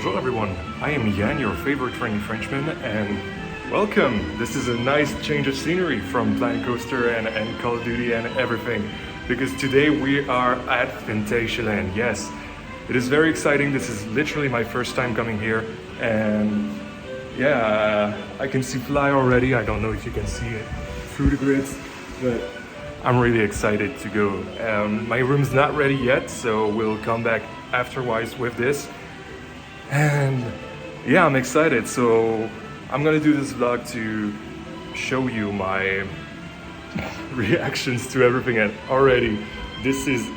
Bonjour everyone, I am Jan, your favorite training Frenchman, and welcome! This is a nice change of scenery from Planet Coaster and Call of Duty and everything, because today we are at Phantasialand. Yes, it is very exciting. This is literally my first time coming here, and yeah, I can see Fly already. I don't know if you can see it through the grids, but I'm really excited to go. My room's not ready yet, so we'll come back afterwards with this. And yeah, I'm excited. So I'm gonna do this vlog to show you my reactions to everything. And already, this is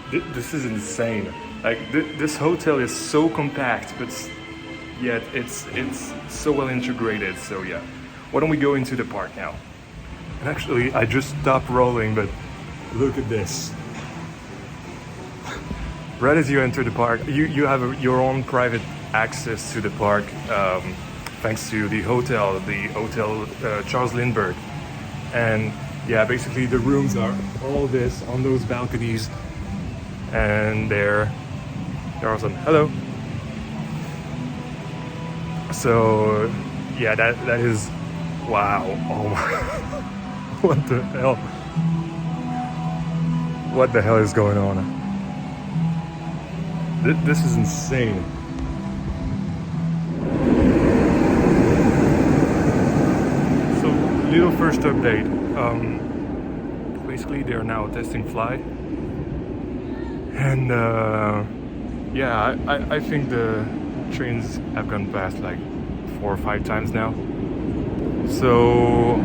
insane. Like this hotel is so compact, but yet it's so well integrated. So yeah, why don't we go into the park now? And actually, I just stopped rolling, but look at this. Right as you enter the park, you have your own private access to the park, thanks to the hotel Charles Lindbergh. And yeah, basically the rooms are all this on those balconies, and they're awesome. Hello. So yeah, that is wow. Oh my. What the hell? What the hell is going on? This is insane. So, little first update. Basically, they're now testing Fly, and yeah, I think the trains have gone past like 4 or 5 times now. So,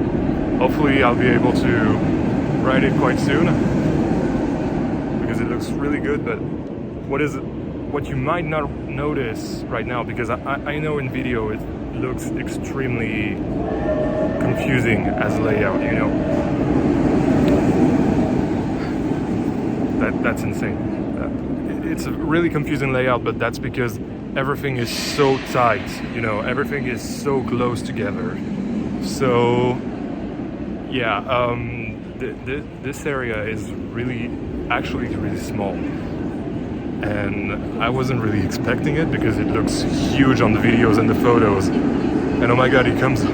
hopefully, I'll be able to ride it quite soon, because it looks really good. But what you might not notice right now, because I know in video it looks extremely confusing as layout, you know. That's insane. It's a really confusing layout, but that's because everything is so tight, you know, everything is so close together. So yeah, this area is actually really small. And I wasn't really expecting it, because it looks huge on the videos and the photos. And oh my god, he comes.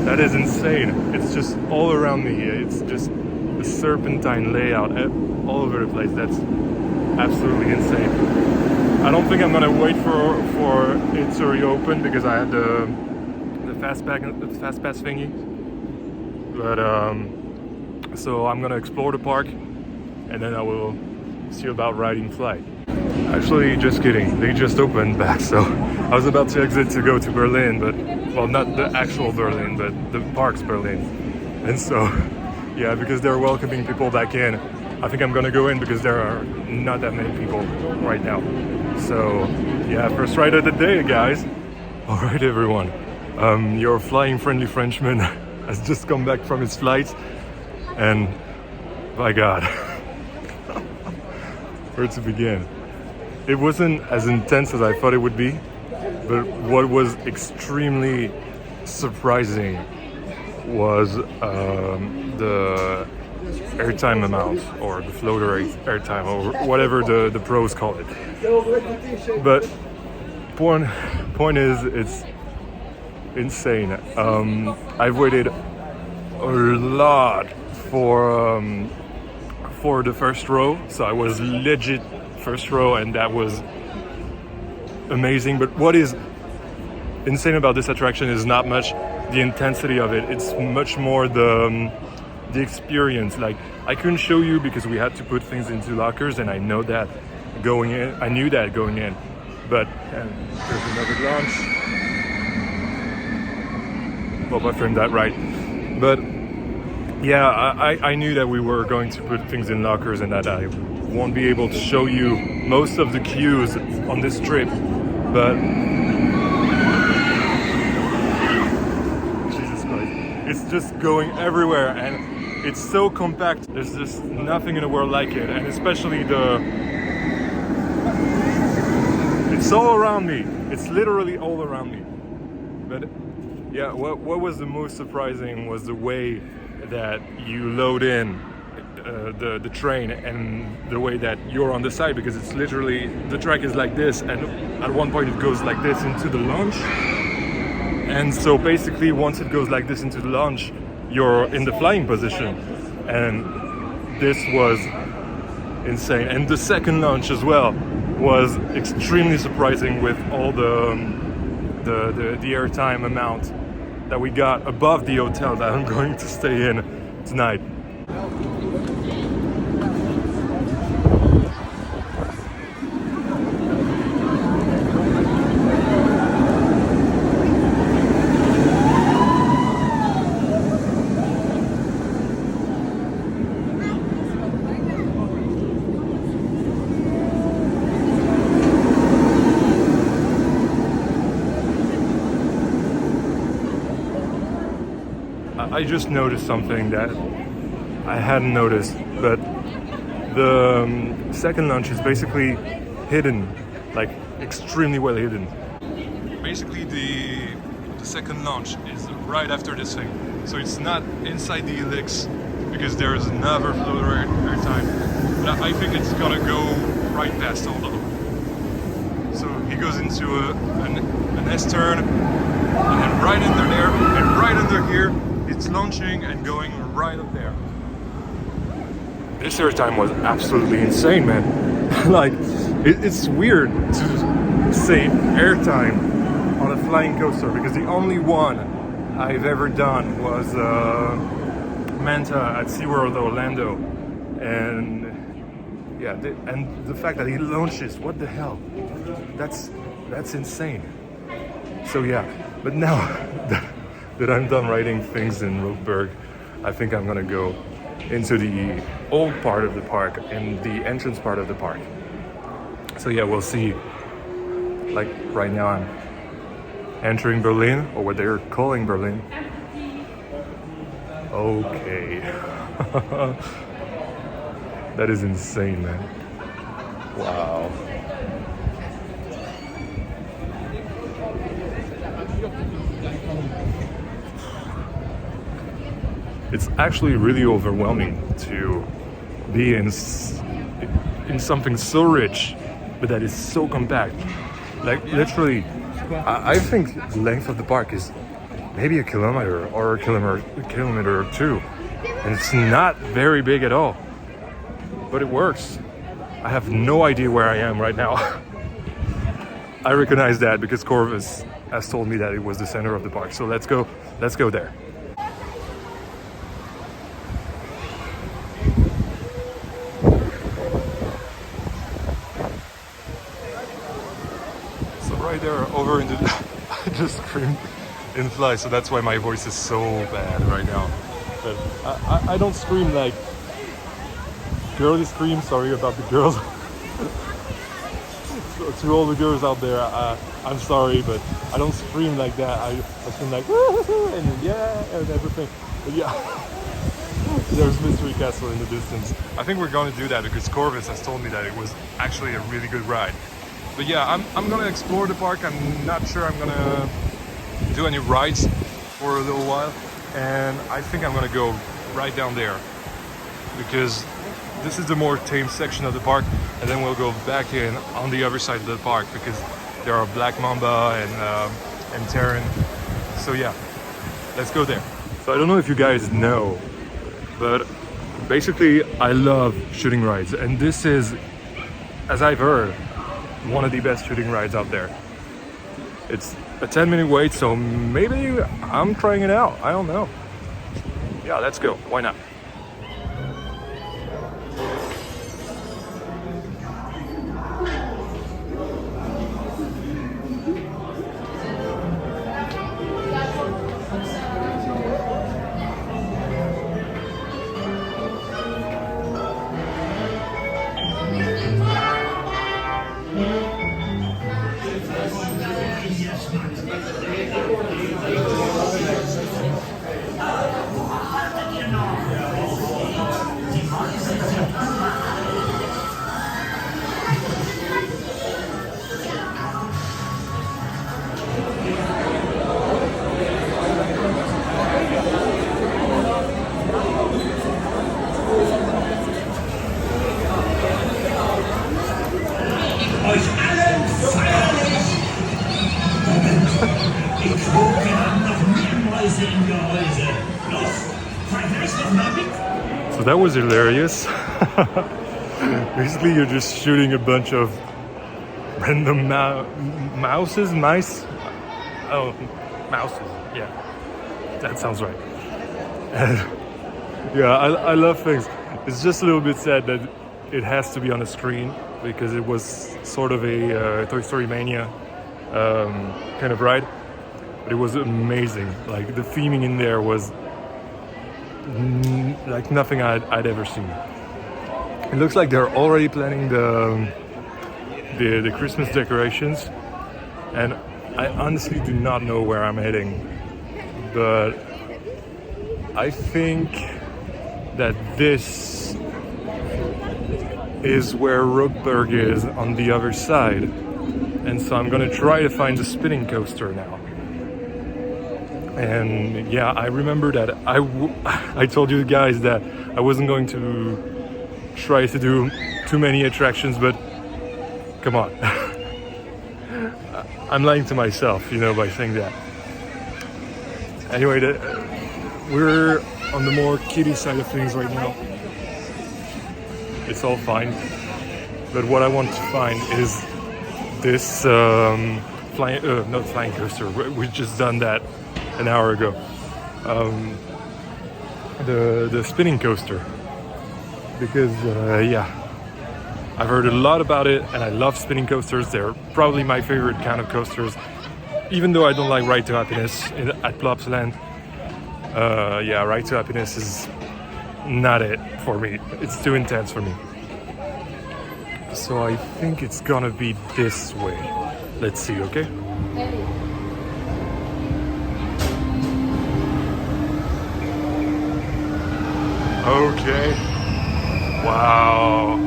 That is insane. It's just all around me. It's just a serpentine layout all over the place. That's absolutely insane. I don't think I'm gonna wait for it to reopen, because I had the fast pass thingy. But so I'm gonna explore the park, and then I will see about riding Fly. Actually, just kidding. They just opened back, so I was about to exit to go to Berlin, but well, not the actual Berlin, but the park's Berlin. And so, yeah, because they're welcoming people back in, I think I'm gonna go in, because there are not that many people right now. So, yeah, first ride of the day, guys. All right, everyone. Your flying friendly Frenchman has just come back from his flight, and by God. Where to begin? It wasn't as intense as I thought it would be, but what was extremely surprising was the airtime amount, or the floater airtime, or whatever the pros call it. But point is, it's insane. I've waited a lot for the first row, so I was legit first row, and that was amazing. But what is insane about this attraction is not much the intensity of it, it's much more the experience. Like, I couldn't show you because we had to put things into lockers, and I knew that going in, but there's another launch. Hope I framed that right. But yeah, I knew that we were going to put things in lockers, and that I won't be able to show you most of the queues on this trip. But Jesus Christ, it's just going everywhere, and it's so compact. There's just nothing in the world like it, and especially it's all around me. It's literally all around me. But yeah, what was the most surprising was the way that you load in the train and the way that you're on the side, because it's literally, the track is like this, and at one point it goes like this into the launch. And so basically once it goes like this into the launch, you're in the flying position. And this was insane. And the second launch as well was extremely surprising, with all the airtime amount that we got above the hotel that I'm going to stay in tonight. I just noticed something that I hadn't noticed, but the second launch is basically hidden, like extremely well hidden. Basically the second launch is right after this thing, so it's not inside the helix because there is another floater airtime, but I think it's gonna go right past all of them. So he goes into an S-turn, and then right under there, and right under here, it's launching and going right up there. This airtime was absolutely insane, man. Like, it's weird to say airtime on a flying coaster, because the only one I've ever done was Manta at SeaWorld Orlando. And yeah, and the fact that he launches, what the hell? That's insane. So yeah, but now that I'm done writing things in Roseburg, I think I'm gonna go into the old part of the park and the entrance part of the park. So yeah, we'll see. Like right now I'm entering Berlin, or what they're calling Berlin. Okay. That is insane, man. Wow. It's actually really overwhelming to be in something so rich, but that is so compact. Like literally, I think the length of the park is maybe a kilometer or a kilometer or two, and it's not very big at all. But it works. I have no idea where I am right now. I recognize that because Corvus has told me that it was the center of the park. So let's go there. Right there, over in the I just screamed in fly, so that's why my voice is so bad right now. But I don't scream like girly scream, sorry about the girls. To all the girls out there, I'm sorry, but I don't scream like that. I scream like woo-hoo-hoo, and yeah, and everything. But yeah, there's Mystery Castle in the distance. I think we're going to do that because Corvus has told me that it was actually a really good ride. But yeah, I'm gonna explore the park. I'm not sure I'm gonna do any rides for a little while, and I think I'm gonna go right down there because this is the more tame section of the park, and then we'll go back in on the other side of the park because there are Black Mamba and Terran. So yeah, let's go there. So I don't know if you guys know, but basically I love shooting rides, and this is, as I've heard, one of the best shooting rides out there. It's a 10-minute wait, so maybe I'm trying it out. I don't know. Yeah, let's go. Why not? So that was hilarious. Basically, you're just shooting a bunch of random mice. Oh, mouses. Yeah, that sounds right. And yeah, I love things. It's just a little bit sad that it has to be on a screen because it was sort of a Toy Story Mania kind of ride. But it was amazing. Like the theming in there was like nothing I'd ever seen. It looks like they're already planning the Christmas decorations, and I honestly do not know where I'm heading, but I think that this is where Rockburg is on the other side, and so I'm gonna try to find the spinning coaster now. And yeah, I remember that I told you guys that I wasn't going to try to do too many attractions, but come on. I'm lying to myself, you know, by saying that. Anyway, we're on the more kiddie side of things right now. It's all fine. But what I want to find is this not flying coaster. We've just done that an hour ago. The spinning coaster. Because yeah, I've heard a lot about it and I love spinning coasters. They're probably my favorite kind of coasters, even though I don't like Ride to Happiness at Phantasialand. Yeah, Ride to Happiness is not it for me. It's too intense for me. So I think it's gonna be this way. Let's see, okay? Okay. Wow.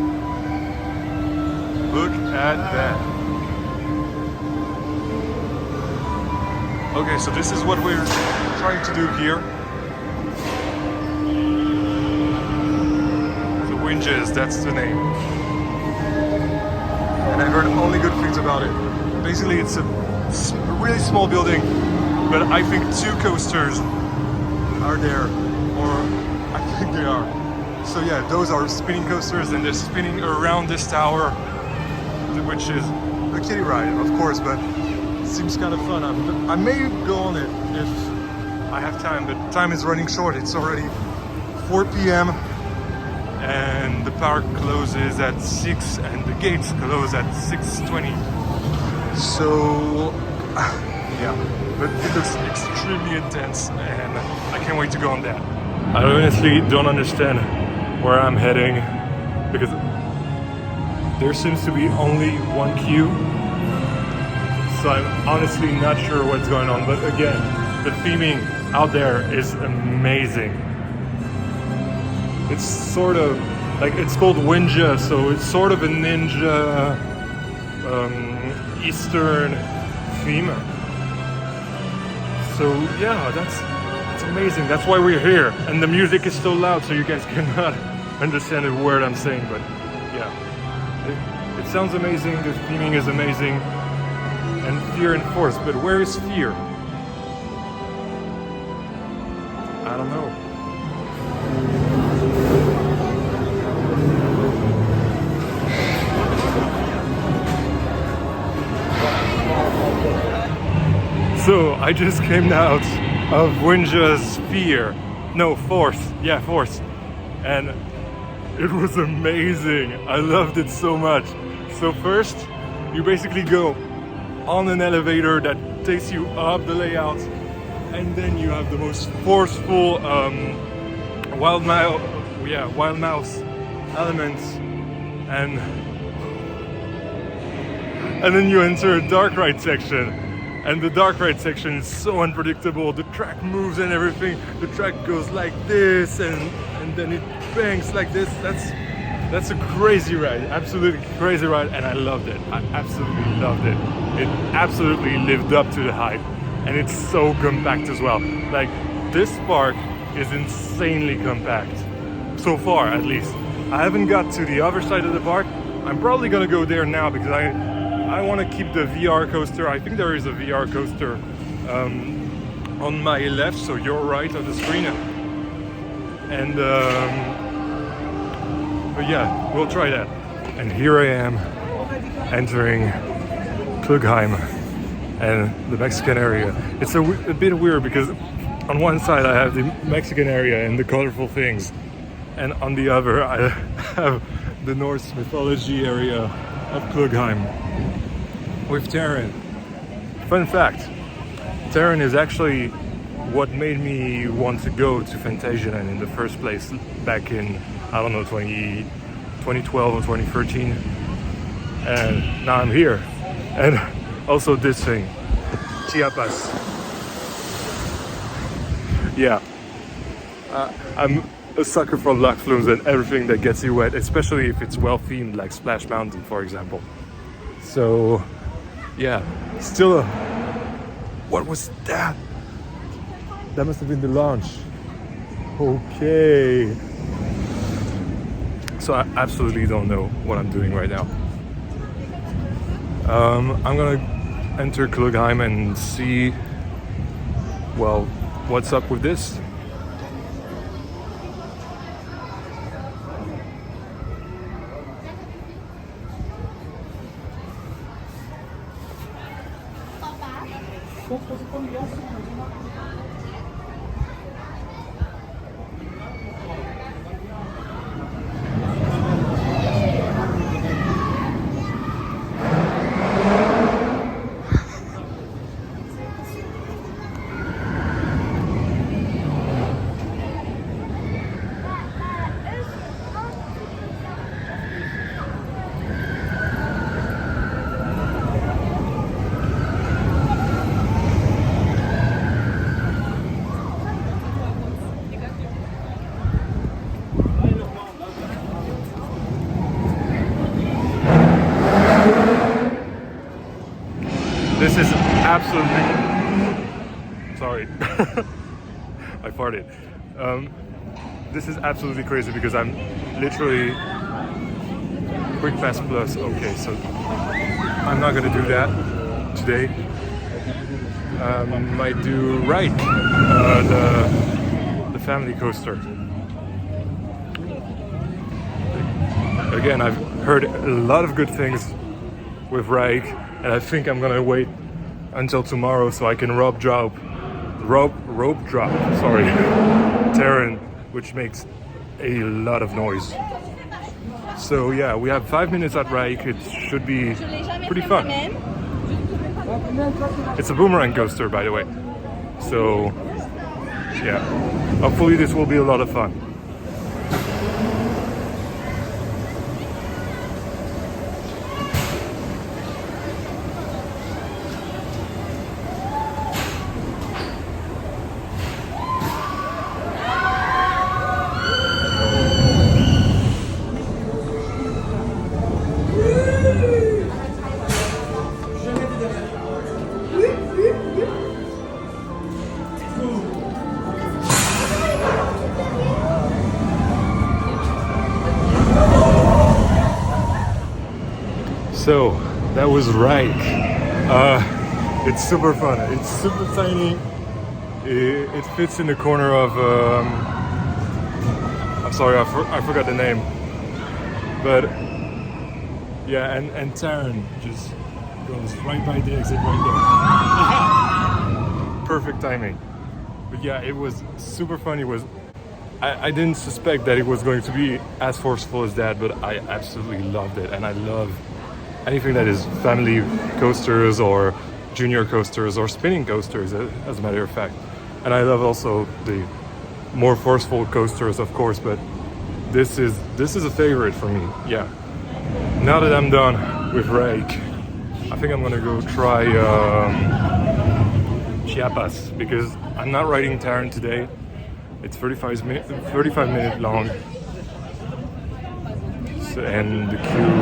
Look at that. Okay, so this is what we're trying to do here. The Winges, that's the name. And I heard only good things about it. Basically, it's a really small building, but I think 2 coasters are there, or I think they are. So yeah, those are spinning coasters, and they're spinning around this tower, which is a kiddie ride, of course, but it seems kind of fun. I may go on it if I have time, but time is running short. It's already 4 p.m. and the park closes at 6 and the gates close at 6:20. So yeah, but it looks extremely intense and I can't wait to go on that. I honestly don't understand where I'm heading because there seems to be only one queue, so I'm honestly not sure what's going on. But again, the theming out there is amazing. It's sort of like, it's called Winja, so it's sort of a ninja Eastern theme. So yeah, that's amazing. That's why we're here, and the music is so loud, so you guys cannot understand a word I'm saying. But yeah, it sounds amazing. The theming is amazing, and Fear and Force. But where is Fear? I don't know. So I just came out of Winja's Fear. No, Force. Yeah, Force. And it was amazing. I loved it so much. So first, you basically go on an elevator that takes you up the layout, and then you have the most forceful wild mouse elements, and then you enter a dark ride section. And the dark ride section is so unpredictable. The track moves and everything. The track goes like this, and then it bangs like this. That's a crazy ride, absolutely crazy ride, and I loved it. I absolutely loved it. It absolutely lived up to the hype, and it's so compact as well. Like, this park is insanely compact, so far at least. I haven't got to the other side of the park. I'm probably gonna go there now because I want to keep the VR coaster. I think there is a VR coaster on my left, so your right of the screen. And but yeah, we'll try that. And here I am entering Klugheim and the Mexican area. It's a bit weird because on one side I have the Mexican area and the colorful things, and on the other I have the Norse mythology area of Klugheim with Terran. Fun fact, Terran is actually what made me want to go to Phantasialand in the first place back in, I don't know, 2012 or 2013. And now I'm here. And also this thing, Chiapas. Yeah, I'm a sucker for luck flumes and everything that gets you wet, especially if it's well themed, like Splash Mountain, for example. So, yeah, still what was that? That must have been the launch. Okay. So I absolutely don't know what I'm doing right now. I'm gonna enter Klugheim and see, well, what's up with this. This is absolutely, sorry, I farted. This is absolutely crazy because I'm literally quick fast plus. Okay, so I'm not gonna do that today. Might do Rike, the family coaster. Again, I've heard a lot of good things with Rike, and I think I'm gonna wait until tomorrow so I can rope drop, Terran, which makes a lot of noise. So yeah, we have 5 minutes at Rike. It should be pretty fun. It's a boomerang coaster, by the way. So yeah, hopefully this will be a lot of fun. So that was Rike. It's super fun. It's super tiny. It fits in the corner of. I'm sorry, I forgot the name. But yeah, and Terran just goes right by the exit right there. Perfect timing. But yeah, it was super fun. It was. I didn't suspect that it was going to be as forceful as that, but I absolutely loved it, and I love anything that is family coasters or junior coasters or spinning coasters, as a matter of fact. And I love also the more forceful coasters, of course, but this is a favorite for me. Yeah. Now that I'm done with Rike, I think I'm gonna go try Chiapas, because I'm not riding Terran today. It's 35 minutes long, and the queue.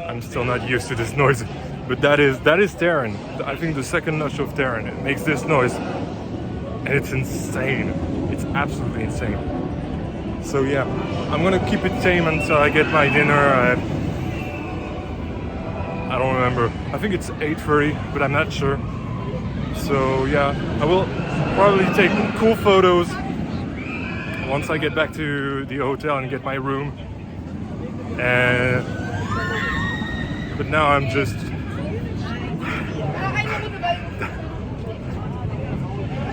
I'm still not used to this noise, but that is Terran. I think the second notch of Terran, it makes this noise, and it's insane. It's absolutely insane. So yeah, I'm gonna keep it tame until I get my dinner. I don't remember. I think it's 8:30, but I'm not sure. So yeah, I will probably take cool photos once I get back to the hotel and get my room. And but now I'm just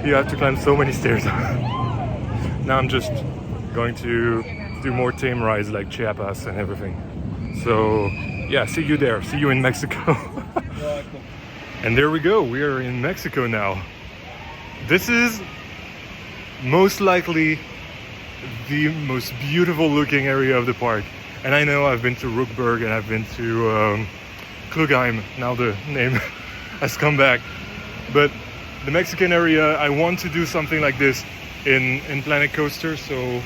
you have to climb so many stairs. Now I'm just going to do more tame rides like Chiapas and everything. So yeah, see you there. See you in Mexico. And there we go. We are in Mexico now. This is most likely the most beautiful looking area of the park. And I know I've been to Rookburg and I've been to Klugheim. Now the name has come back. But the Mexican area, I want to do something like this in Planet Coaster. So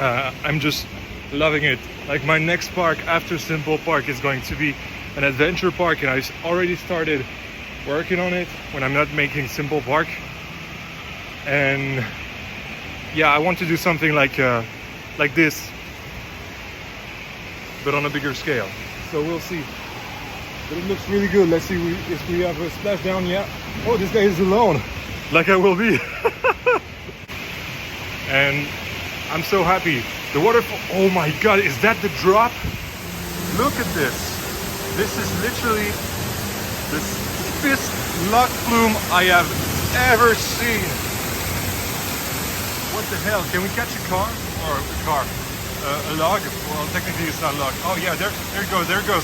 I'm just loving it. Like my next park after Simple Park is going to be an adventure park, and I already started working on it when I'm not making Simple Park. And yeah, I want to do something like this, but on a bigger scale. So we'll see. But it looks really good. Let's see if we have a splashdown. Yeah. Oh, this guy is alone, like I will be. And I'm so happy. The waterfall. Oh my God! Is that the drop? Look at this. This is literally the stiffest lock flume I have ever seen. What the hell? Can we catch a car? Or a car? A log? Well, technically it's not a log. Oh yeah, there it goes, there it goes.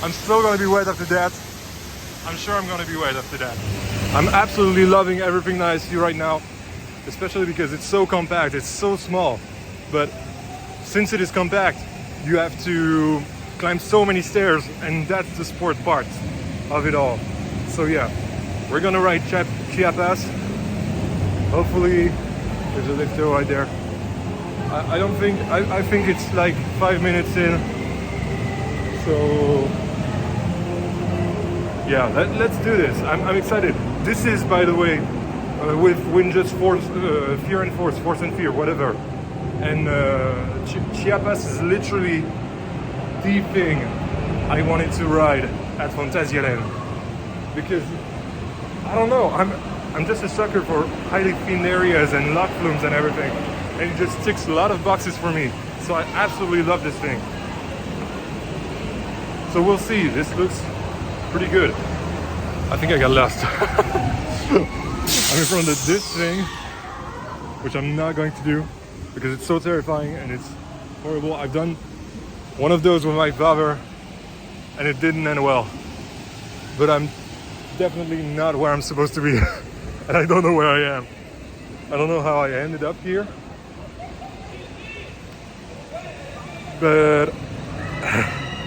I'm still gonna be wet after that. I'm sure I'm gonna be wet after that. I'm absolutely loving everything that I see right now, especially because it's so compact, it's so small. But since it is compact, you have to climb so many stairs, and that's the sport part of it all. So yeah, we're gonna ride Chiapas. Hopefully there's a lifto right there. I don't think, I think it's like 5 minutes in. So yeah, let's do this. I'm excited. This is, by the way, with Winjust Force, Fear and Force, Force and Fear, whatever. And Chiapas is literally the thing I wanted to ride at Phantasialand, because I don't know, I'm just a sucker for highly themed areas and lock flumes and everything, and it just ticks a lot of boxes for me. So I absolutely love this thing. So we'll see. This looks pretty good. I think I got lost. I'm in front of this thing, which I'm not going to do because it's so terrifying and it's horrible. I've done one of those with my father and it didn't end well. But I'm definitely not where I'm supposed to be. And I don't know where I am. I don't know how I ended up here. But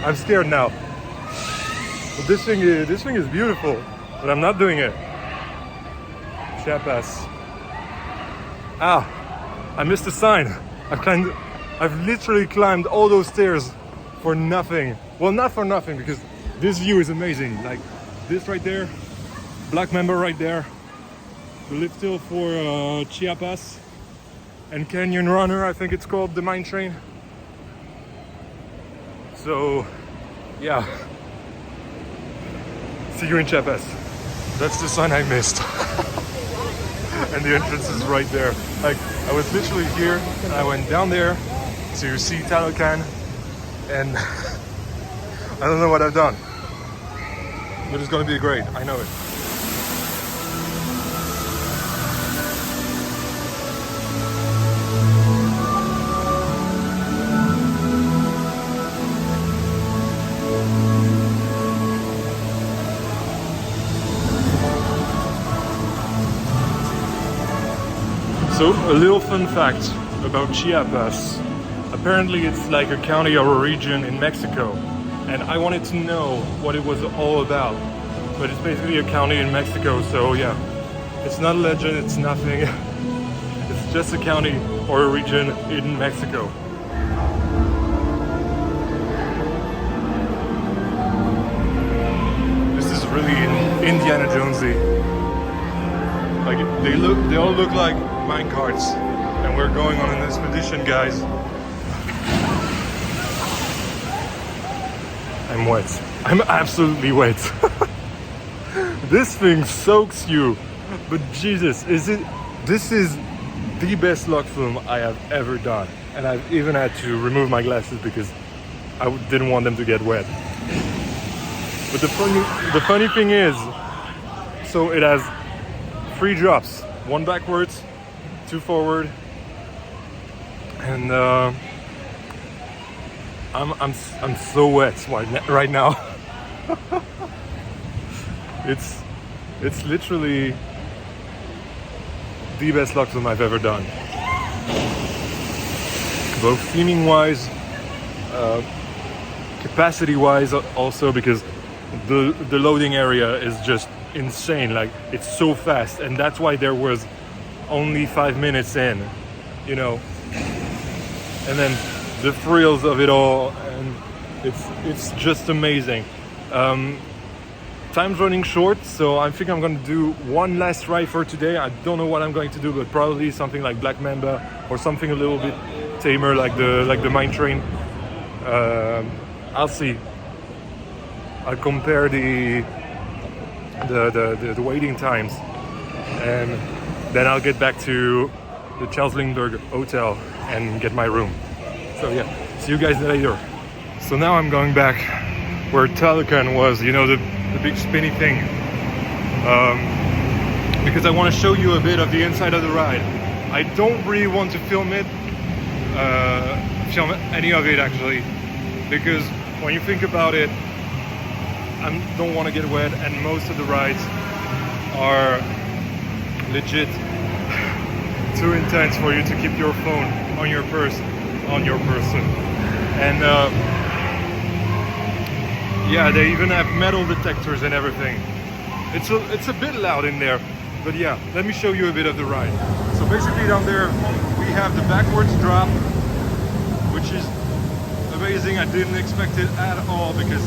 I'm scared now. But this thing is beautiful, but I'm not doing it. Chiapas. Ah, I missed a sign. I've literally climbed all those stairs for nothing. Well, not for nothing, because this view is amazing. Like this right there, Black Mamba right there, the lift hill for Chiapas, and Canyon Runner, I think it's called, the mine train. So, yeah. See you in Chiapas. That's the sign I missed. And the entrance is right there. Like, I was literally here, and I went down there to see Talocan, and I don't know what I've done. But it's gonna be great, I know it. So, a little fun fact about Chiapas. Apparently it's like a county or a region in Mexico. And I wanted to know what it was all about. But it's basically a county in Mexico, so yeah. It's not a legend, it's nothing. It's just a county or a region in Mexico. This is really Indiana Jonesy. Like they all look like mine carts, and we're going on an expedition, guys. I'm wet. I'm absolutely wet. This thing soaks you But Jesus, this is the best log flume I have ever done. And I've even had to remove my glasses because I didn't want them to get wet. But the funny thing is, so it has 3 drops, 1 backwards, 2 forward, and I'm so wet right now. It's literally the best log flume I've ever done. Both theming wise, capacity wise also, because the loading area is just insane. Like, it's so fast, and that's why there was only 5 minutes in, you know. And then the thrills of it all, and it's just amazing. Time's running short, so I think I'm going to do one last ride for today. I don't know what I'm going to do, but probably something like Black Mamba or something a little bit tamer, like the mine train. I'll see. I'll compare the waiting times, and then I'll get back to the Charles Lindbergh Hotel and get my room. So yeah, see you guys later. So now I'm going back where Talocan was, you know, the big spinny thing, because I want to show you a bit of the inside of the ride. I don't really want to film any of it actually, because when you think about it, I don't want to get wet, and most of the rides are legit too intense for you to keep your phone on your person. And yeah, they even have metal detectors and everything. It's a bit loud in there, but yeah, let me show you a bit of the ride. So basically down there we have the backwards drop, which is amazing. I didn't expect it at all, because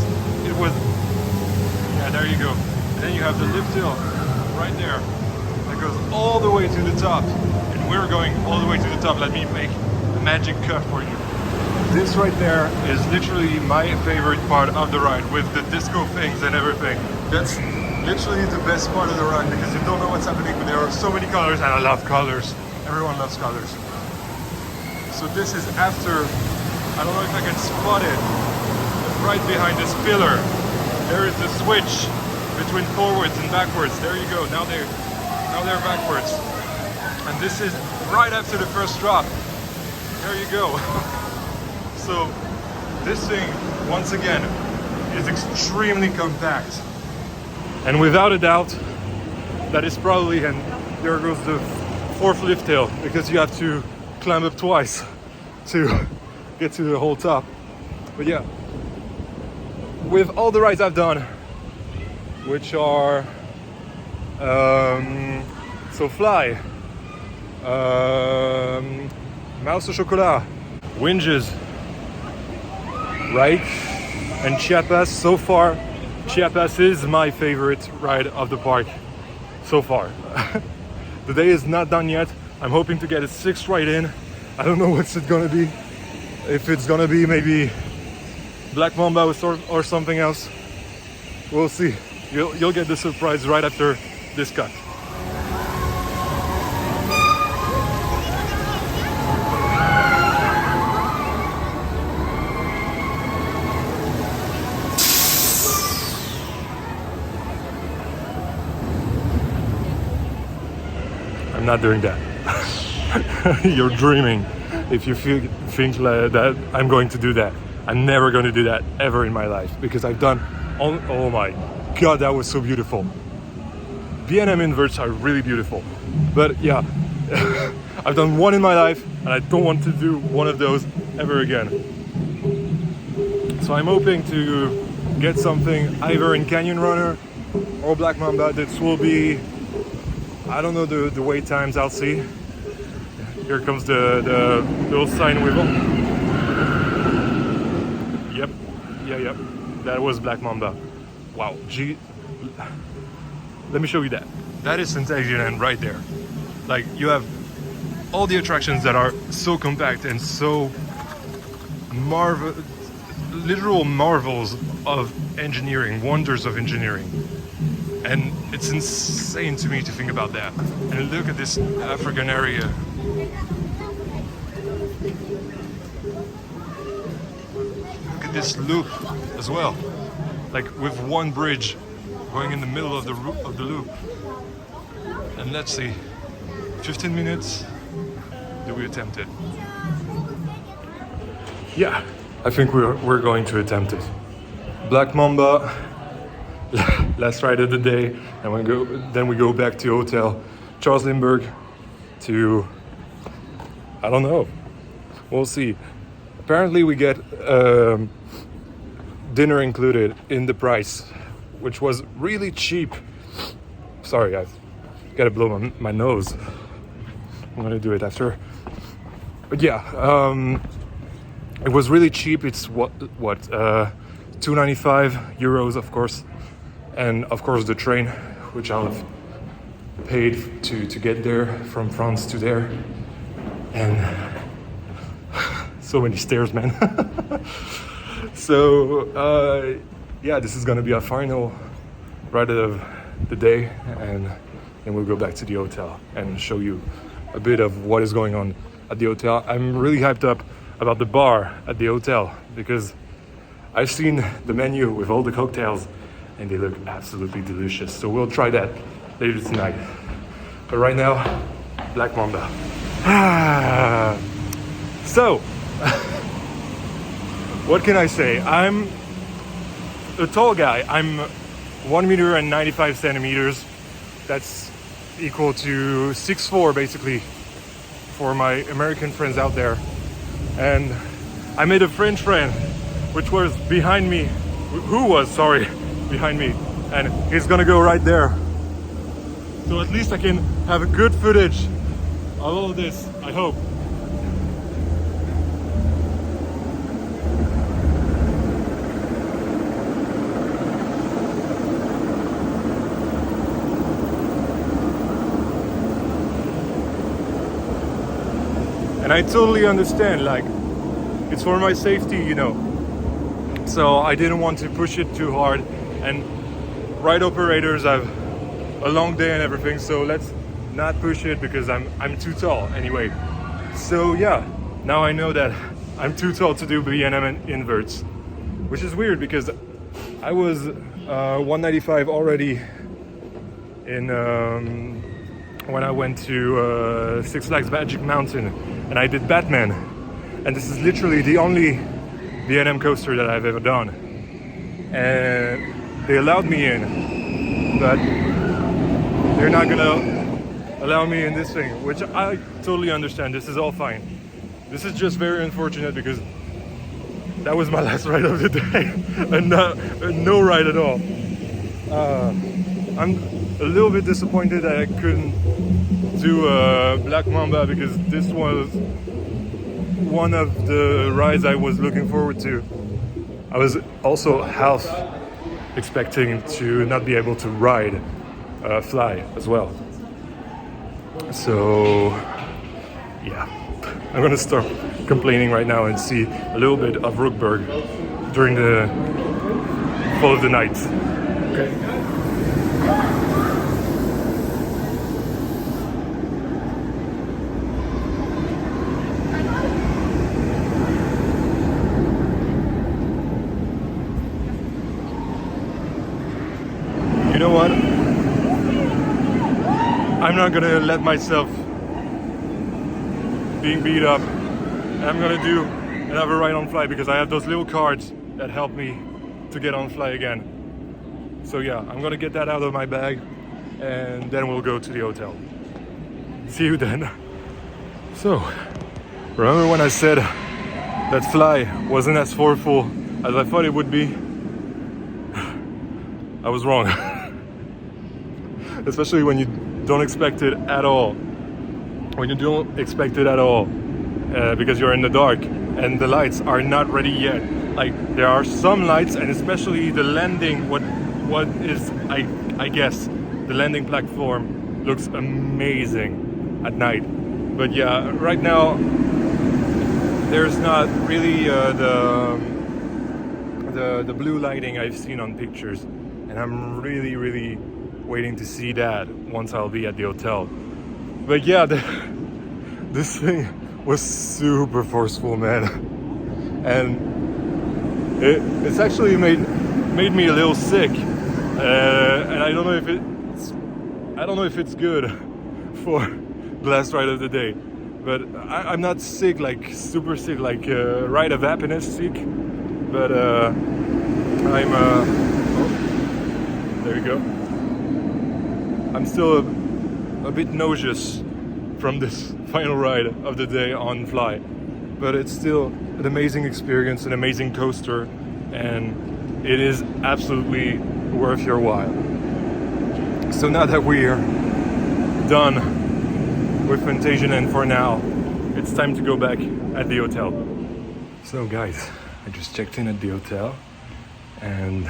it was, yeah, there you go. And then you have the lift hill right there that goes all the way to the top, and we're going all the way to the top. Let me make a magic cut for you. This right there is literally my favorite part of the ride, with the disco things and everything. That's literally the best part of the ride, because you don't know what's happening, but there are so many colors, and I love colors. Everyone loves colors. So this is after, I don't know if I can spot it, but right behind this pillar, there is the switch between forwards and backwards. There you go, now they're backwards. And this is right after the first drop. There you go. So this thing, once again, is extremely compact. And without a doubt, that is probably, and there goes the 4th lift hill, because you have to climb up twice to get to the whole top. But yeah, with all the rides I've done, which are so Fly, Mouse au Chocolat, Winges, right, and Chiapas, so far Chiapas is my favorite ride of the park so far. The day is not done yet. I'm hoping to get a 6th ride in. I don't know what's it gonna be. If it's gonna be maybe Black Mamba or something else, we'll see. You'll get the surprise right after this cut. I'm not doing that. You're dreaming if you think that I'm going to do that. I'm never going to do that ever in my life, because I've done, oh my god, that was so beautiful. B&M inverts are really beautiful, but yeah, I've done one in my life, and I don't want to do one of those ever again. So I'm hoping to get something either in Canyon Runner or Black Mamba. This will be, I don't know the wait times, I'll see. Here comes the little sign wiggle. Yep, yeah, that was Black Mamba. Wow, gee, let me show you that. That is Phantasialand right there. Like, you have all the attractions that are so compact and so literal marvels of engineering, wonders of engineering. And it's insane to me to think about that. And look at this African area. Look at this loop as well. Like with one bridge going in the middle of the loop. And let's see, 15 minutes, do we attempt it? Yeah, I think we're going to attempt it. Black Mamba, last ride of the day, and then we go back to hotel Charles Lindbergh to, I don't know, we'll see. Apparently we get dinner included in the price, which was really cheap. Sorry, I've got to blow my nose. I'm gonna do it after. But yeah, it was really cheap. It's what 295 euros, of course, and of course the train, which I'll have paid to get there from France to there, and so many stairs, man. So yeah, this is gonna be our final ride of the day, and then we'll go back to the hotel and show you a bit of what is going on at the hotel. I'm really hyped up about the bar at the hotel because I've seen the menu with all the cocktails and they look absolutely delicious. So we'll try that later tonight. But right now, Black Mamba. So, what can I say? I'm a tall guy. I'm 1 meter and 95 centimeters. That's equal to 6'4" basically for my American friends out there. And I made a French friend which was behind me, behind me, and he's gonna go right there. So at least I can have a good footage of all of this, I hope. And I totally understand, like, it's for my safety, you know. So I didn't want to push it too hard. And ride operators have a long day and everything, so let's not push it because I'm too tall anyway. So yeah, now I know that I'm too tall to do B&M inverts, which is weird because I was 195 already in when I went to Six Flags Magic Mountain and I did Batman, and this is literally the only B&M coaster that I've ever done, and they allowed me in, but they're not gonna allow me in this thing, which I totally understand. This is all fine. This is just very unfortunate because that was my last ride of the day and no ride at all. I'm a little bit disappointed that I couldn't do Black Mamba because this was one of the rides I was looking forward to. I was also half expecting to not be able to ride fly as well. So yeah, I'm gonna start complaining right now and see a little bit of Rookburg during the fall of the night. Okay. You know what? I'm not gonna let myself being beat up. I'm gonna do another ride on fly because I have those little cards that help me to get on fly again. So yeah, I'm gonna get that out of my bag and then we'll go to the hotel. See you then. So, remember when I said that fly wasn't as powerful as I thought it would be? I was wrong. Especially when you don't expect it at all. When you don't expect it at all, because you're in the dark and the lights are not ready yet. Like, there are some lights, and especially the landing, what is, I guess, the landing platform looks amazing at night. But yeah, right now, there's not really the blue lighting I've seen on pictures. And I'm really waiting to see that once I'll be at the hotel. But yeah, this thing was super forceful, man, and it's actually made me a little sick, and I don't know if it's good for the last ride of the day. But I'm not sick, like super sick, like ride of happiness sick. But I'm oh, there you go. I'm still a bit nauseous from this final ride of the day on Fly, but it's still an amazing experience, an amazing coaster, and it is absolutely worth your while. So now that we're done with Phantasialand for now, it's time to go back at the hotel. So guys, I just checked in at the hotel, and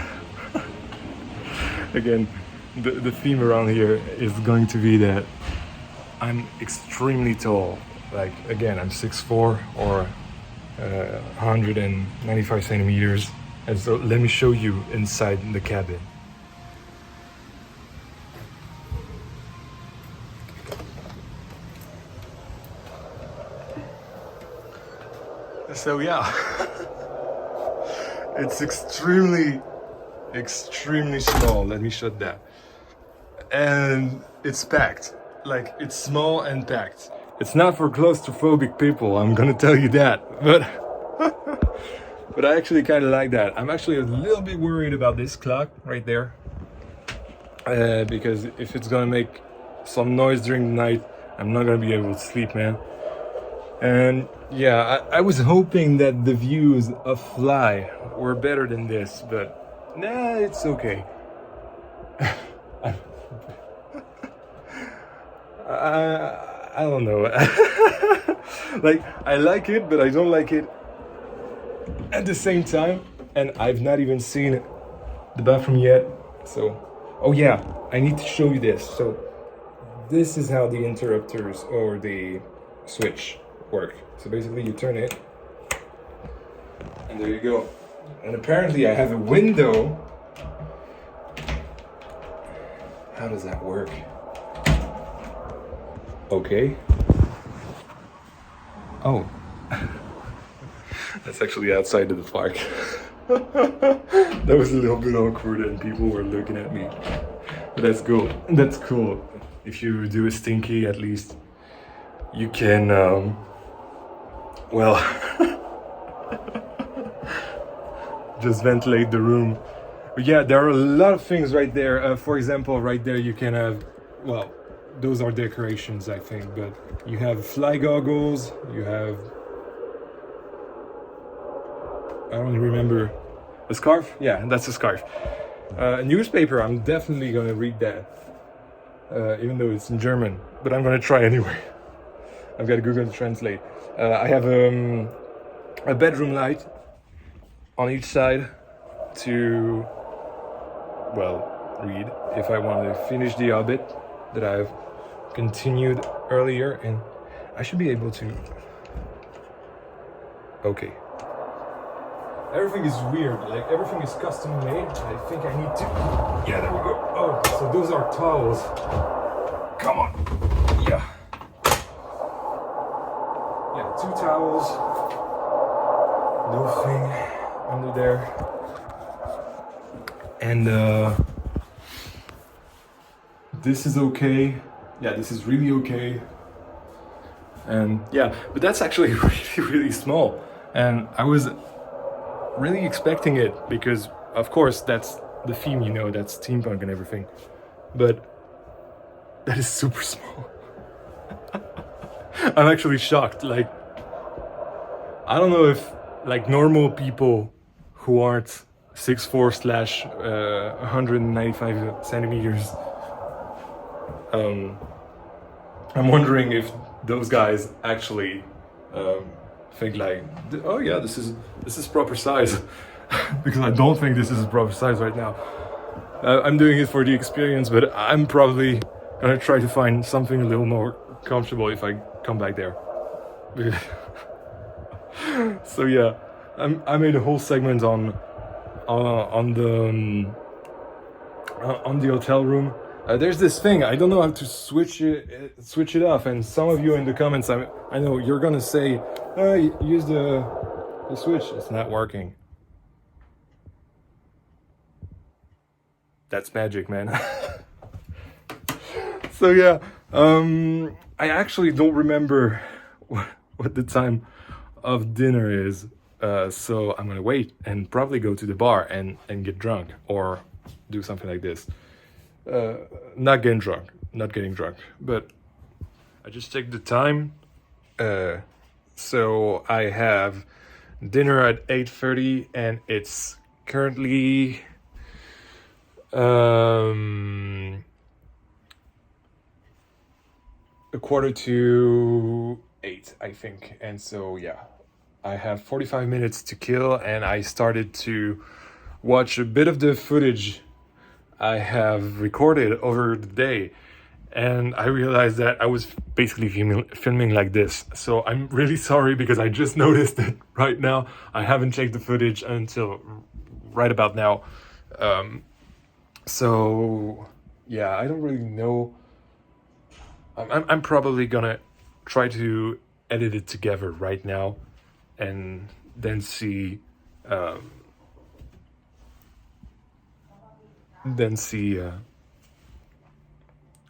again, the theme around here is going to be that I'm extremely tall. Like, again, I'm 6'4" or 195 centimeters. And so let me show you inside the cabin. So yeah, it's extremely small. Let me shut that. And it's packed. Like, it's small and packed. It's not for claustrophobic people, I'm gonna tell you that. But but I actually kind of like that. I'm actually a little bit worried about this clock right there, because if it's gonna make some noise during the night, I'm not gonna be able to sleep, man. And yeah, I was hoping that the views of Fly were better than this, but nah, it's okay. I don't know. Like, I like it, but I don't like it at the same time. And I've not even seen the bathroom yet. So, oh yeah, I need to show you this. So, this is how the interrupters or the switch work. So basically you turn it, and there you go. And apparently I have a window. How does that work? Okay. Oh. That's actually outside of the park. That was a little bit awkward and people were looking at me. But that's cool. That's cool. If you do a stinky, at least you can, well, just ventilate the room. But yeah, there are a lot of things right there. For example, right there you can have, well, those are decorations, I think, but you have fly goggles, you have, I don't remember, a scarf? Yeah, that's a scarf. A newspaper, I'm definitely gonna read that, even though it's in German, but I'm gonna try anyway. I've got Google Translate. I have a bedroom light on each side to, well, read if I want to finish the Hobbit that I've continued earlier, and I should be able to. Okay. Everything is weird, like everything is custom made. I think I need to. Yeah, there we go. Oh, so those are towels. Come on. Yeah. Yeah, 2 towels. No thing under there. And this is okay. Yeah, this is really okay. And yeah, but that's actually really small. And I was really expecting it because, of course, that's the theme, you know, that's steampunk and everything. But that is super small. I'm actually shocked. Like, I don't know if, like, normal people who aren't 6'4" / 195 centimeters, I'm wondering if those guys actually think like, oh yeah, this is proper size. Because I don't think this is proper size right now. I'm doing it for the experience, but I'm probably gonna try to find something a little more comfortable if I come back there. So yeah, I made a whole segment on the hotel room, There's this thing, I don't know how to switch it off, and some of you in the comments, I know you're gonna say, use the switch. It's not working. That's magic, man. So yeah, I actually don't remember what the time of dinner is, so I'm gonna wait and probably go to the bar and get drunk or do something like this. Not getting drunk, but I just take the time. So I have dinner at 8:30 and it's currently a quarter to 8, I think. And so yeah, I have 45 minutes to kill, and I started to watch a bit of the footage I have recorded over the day, and I realized that I was basically filming like this. So I'm really sorry, because I just noticed that right now I haven't checked the footage until right about now. So yeah, I don't really know. I'm probably gonna try to edit it together right now and then see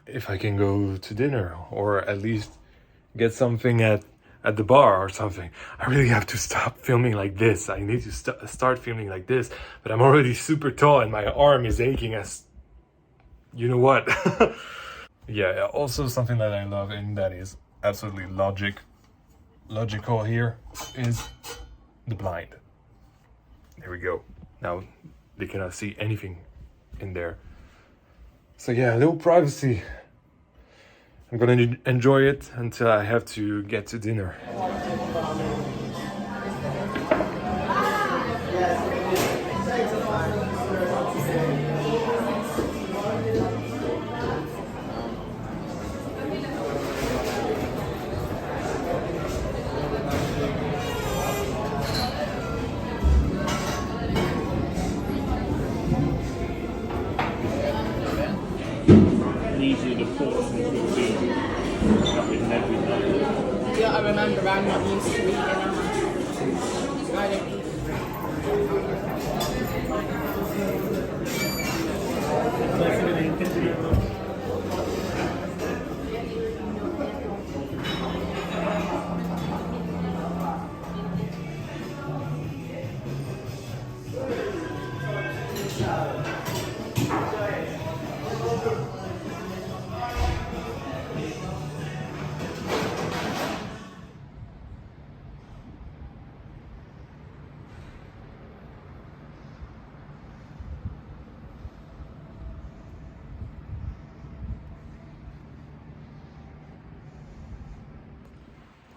if I can go to dinner, or at least get something at the bar or something. I really have to stop filming like this. I need to start filming like this, but I'm already super tall and my arm is aching as you know what. Yeah, also something that I love, and that is absolutely logical here, is the blind. There we go. Now they cannot see anything in there. So yeah, a little privacy. I'm gonna enjoy it until I have to get to dinner. Yeah, I remember, but I'm not used to eating them. I don't eat.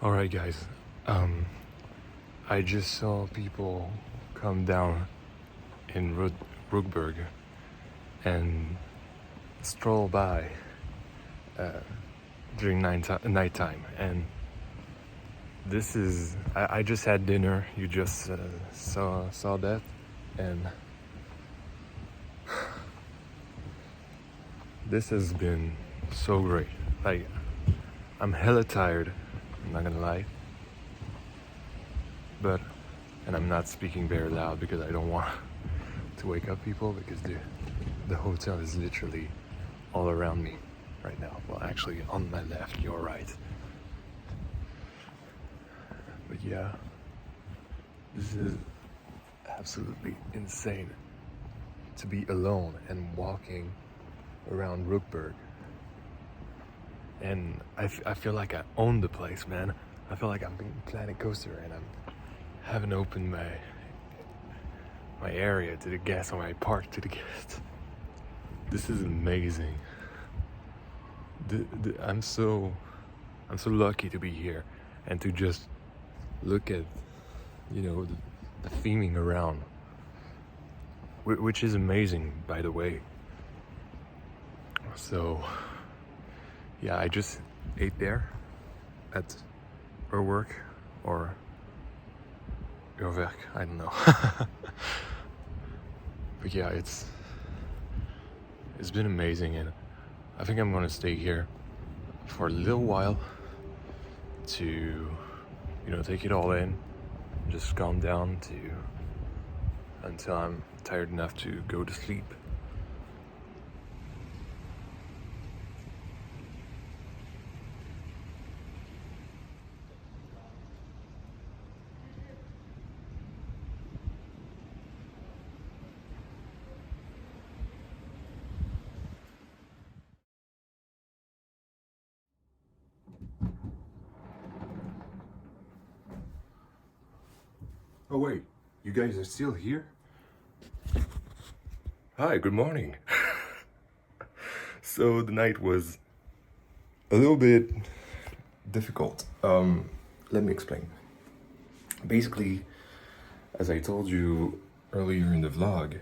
Alright guys, I just saw people come down in Rookburg and stroll by during nighttime, and this is, I just had dinner. You just saw that, and this has been so great. Like, I'm hella tired, I'm not gonna lie, and I'm not speaking very loud because I don't want to wake up people, because the hotel is literally all around me right now. Well, actually on my left, your right. But yeah, this is absolutely insane to be alone and walking around Rookburg. And I feel like I own the place, man. I feel like I'm being Planet Coaster, and I haven't opened my area to the guests, or my park to the guests. This is amazing. I'm so lucky to be here and to just look at, you know, the theming around, which is amazing, by the way. So yeah, I just ate there at her work, or your werk, I don't know. But yeah, it's been amazing, and I think I'm gonna stay here for a little while to, you know, take it all in, just calm down until I'm tired enough to go to sleep. Oh wait, you guys are still here? Hi, good morning. So the night was a little bit difficult. Let me explain. Basically, as I told you earlier in the vlog,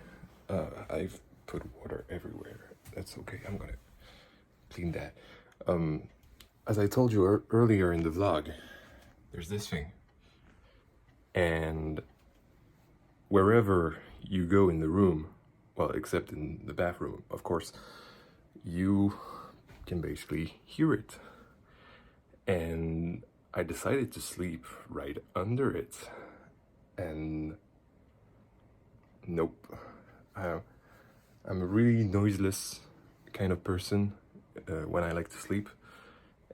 I've put water everywhere. That's okay, I'm gonna clean that. As I told you earlier in the vlog, there's this thing. And wherever you go in the room, well, except in the bathroom, of course, you can basically hear it. And I decided to sleep right under it. And nope. I'm a really noiseless kind of person when I like to sleep.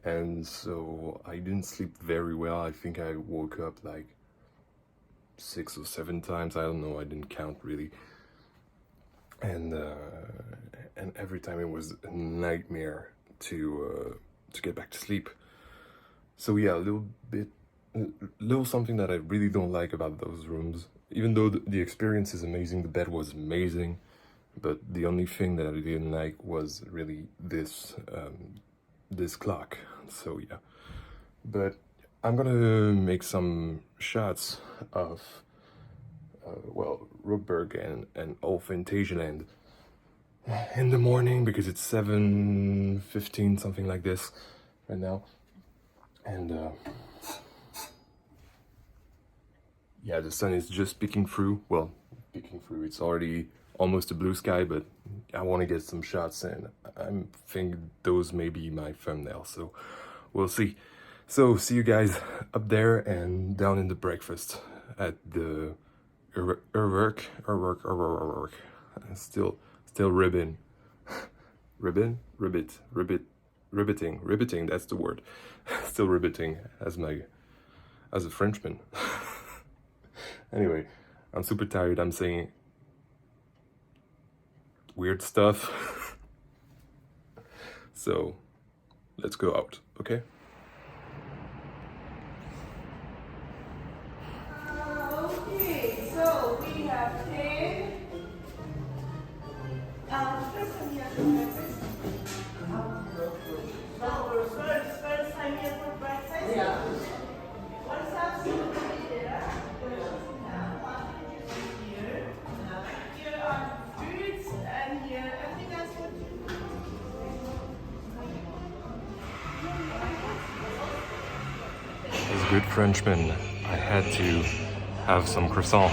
And so I didn't sleep very well. I think I woke up like 6 or 7 times, I don't know, I didn't count really. And every time it was a nightmare to get back to sleep. So yeah, a little something that I really don't like about those rooms. Even though the experience is amazing, the bed was amazing, but the only thing that I didn't like was really this clock. So yeah, but I'm gonna make some shots of, well, Rookburg and old Phantasialand in the morning because it's 7:15, something like this right now. And yeah, the sun is just peeking through. Well, peeking through, it's already almost a blue sky, but I want to get some shots and I think those may be my thumbnail, so we'll see. So see you guys up there and down in the breakfast at the work. Still ribbon. Riveting, that's the word. Still riveting as a Frenchman. Anyway, I'm super tired. I'm saying weird stuff. So let's go out, okay? Okay, so we have 10. First time here for breakfast. First time here for breakfast? Yeah. What's up, here? Here are fruits and here everything else for you. As a good Frenchman, I had to have some croissant.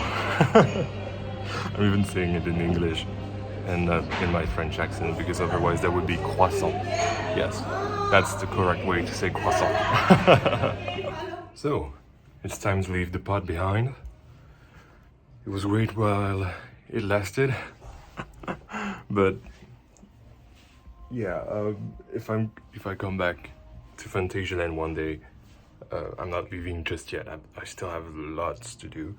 I'm even saying it in English and not in my French accent because otherwise that would be croissant. Yes, that's the correct way to say croissant. So, it's time to leave the pot behind. It was great while it lasted. But yeah, if I come back to Phantasialand one day, I'm not leaving just yet. I still have lots to do.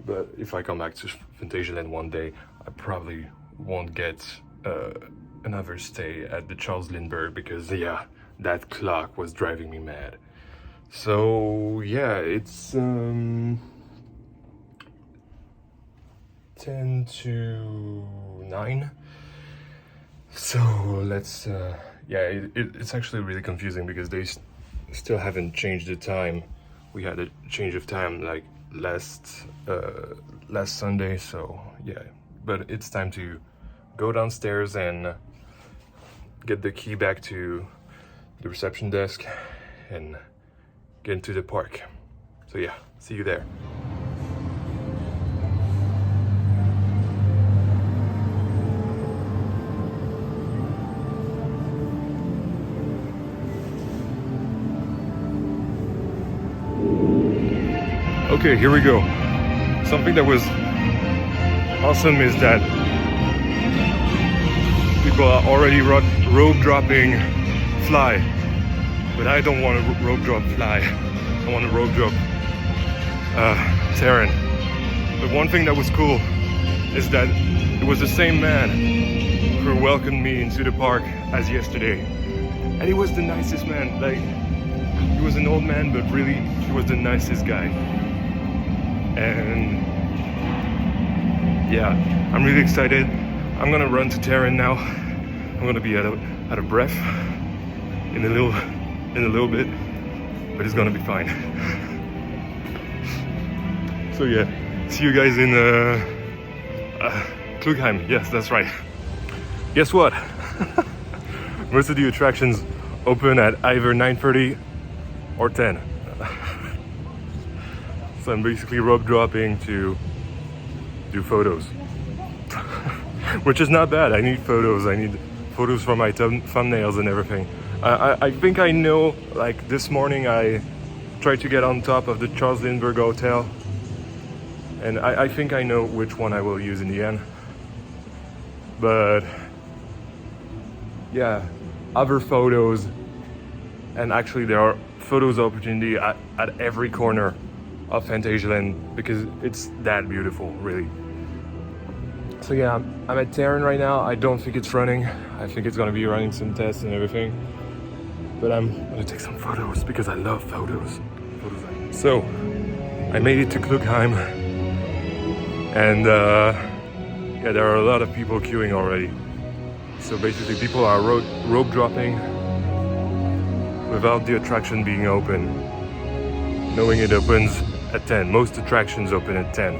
But if I come back to Phantasialand one day, I probably won't get another stay at the Charles Lindbergh because yeah, that clock was driving me mad. So yeah, it's 10 to 9. So let's yeah, it's actually really confusing because they still haven't changed the time. We had a change of time like last Sunday, so yeah, but it's time to go downstairs and get the key back to the reception desk and get into the park. So yeah, see you there. Okay, here we go. Something that was awesome is that people are already rope dropping fly, but I don't want to rope drop fly. I want to rope drop Terran. But one thing that was cool is that it was the same man who welcomed me into the park as yesterday, and he was the nicest man. Like, he was an old man, but really he was the nicest guy. And yeah, I'm really excited. I'm gonna run to Terran now. I'm gonna be out of breath in a little bit, but it's gonna be fine. So yeah, see you guys in Klugheim. Yes, that's right. Guess what? Most of the attractions open at either 9:30 or 10. So I'm basically rope dropping to do photos. Which is not bad. I need photos. I need photos for my thumbnails and everything. I think I know, like this morning I tried to get on top of the Charles Lindbergh Hotel, and I think I know which one I will use in the end. But yeah, other photos, and actually there are photos opportunity at every corner of Phantasialand because it's that beautiful, really. So yeah, I'm at Terran right now. I don't think it's running. I think it's gonna be running some tests and everything. But I'm gonna take some photos because I love photos. So, I made it to Klugheim. And yeah, there are a lot of people queuing already. So basically people are rope dropping without the attraction being open, knowing it opens at 10. Most attractions open at 10.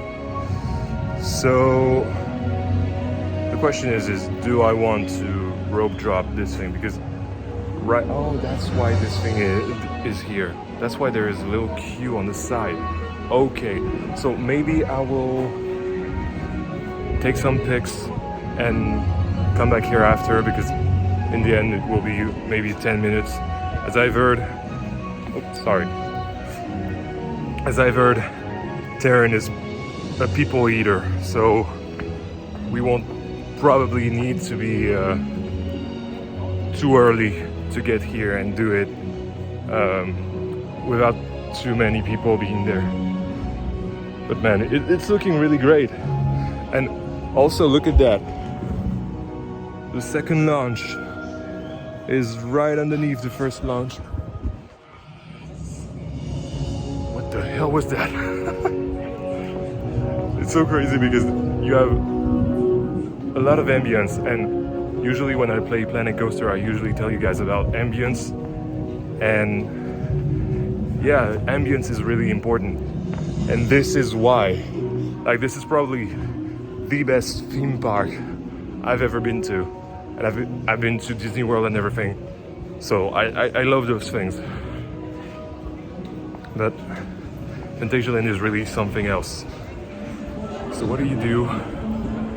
So the question is do I want to rope drop this thing? Because oh, that's why this thing is here. That's why there is a little queue on the side. Okay, so maybe I will take some pics and come back here after, because in the end it will be maybe 10 minutes. As I've heard, Terran is a people eater, so we won't probably need to be too early to get here and do it without too many people being there. But man, it's looking really great. And also look at that. The second launch is right underneath the first launch. What the hell was that? It's so crazy because you have a lot of ambience, and usually when I play Planet Coaster I usually tell you guys about ambience, and yeah, ambience is really important. And this is why. Like, this is probably the best theme park I've ever been to. And I've been to Disney World and everything. So I love those things. But Phantasialand is really something else. So what do you do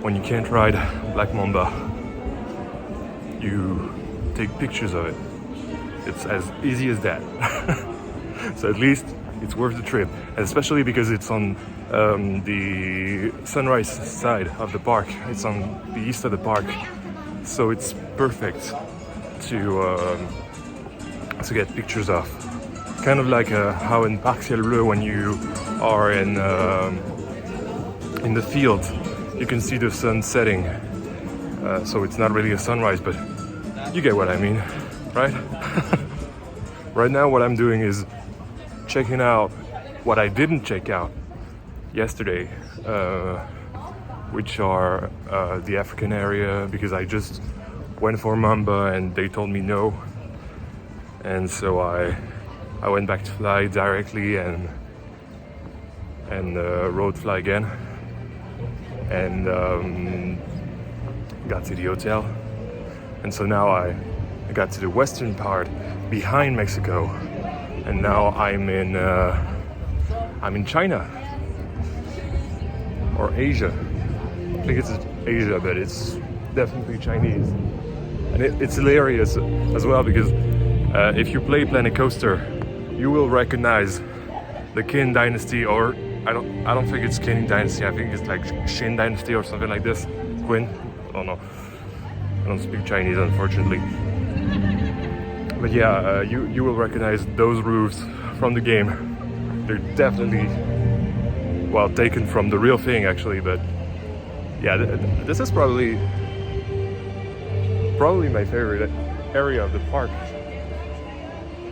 when you can't ride Black Mamba? You take pictures of it. It's as easy as that. So at least it's worth the trip, and especially because it's on the sunrise side of the park. It's on the east of the park, so it's perfect to get pictures of. Kind of like how in Parc Ciel Bleu, when you are in the field, you can see the sun setting. So it's not really a sunrise, but you get what I mean, right? Right now what I'm doing is checking out what I didn't check out yesterday, which are the African area, because I just went for Mamba and they told me no, and so I went back to fly directly and road fly again, and got to the hotel, and so now I got to the western part behind Mexico, and now I'm in China or Asia. I think it's Asia, but it's definitely Chinese, and it's hilarious as well because if you play Planet Coaster, you will recognize the Qin Dynasty, or I don't think it's Qing Dynasty. I think it's like Shin Dynasty or something like this. Qin. I don't know. I don't speak Chinese, unfortunately. But yeah, you will recognize those roofs from the game. They're definitely, well, taken from the real thing actually. But yeah, this is probably my favorite area of the park.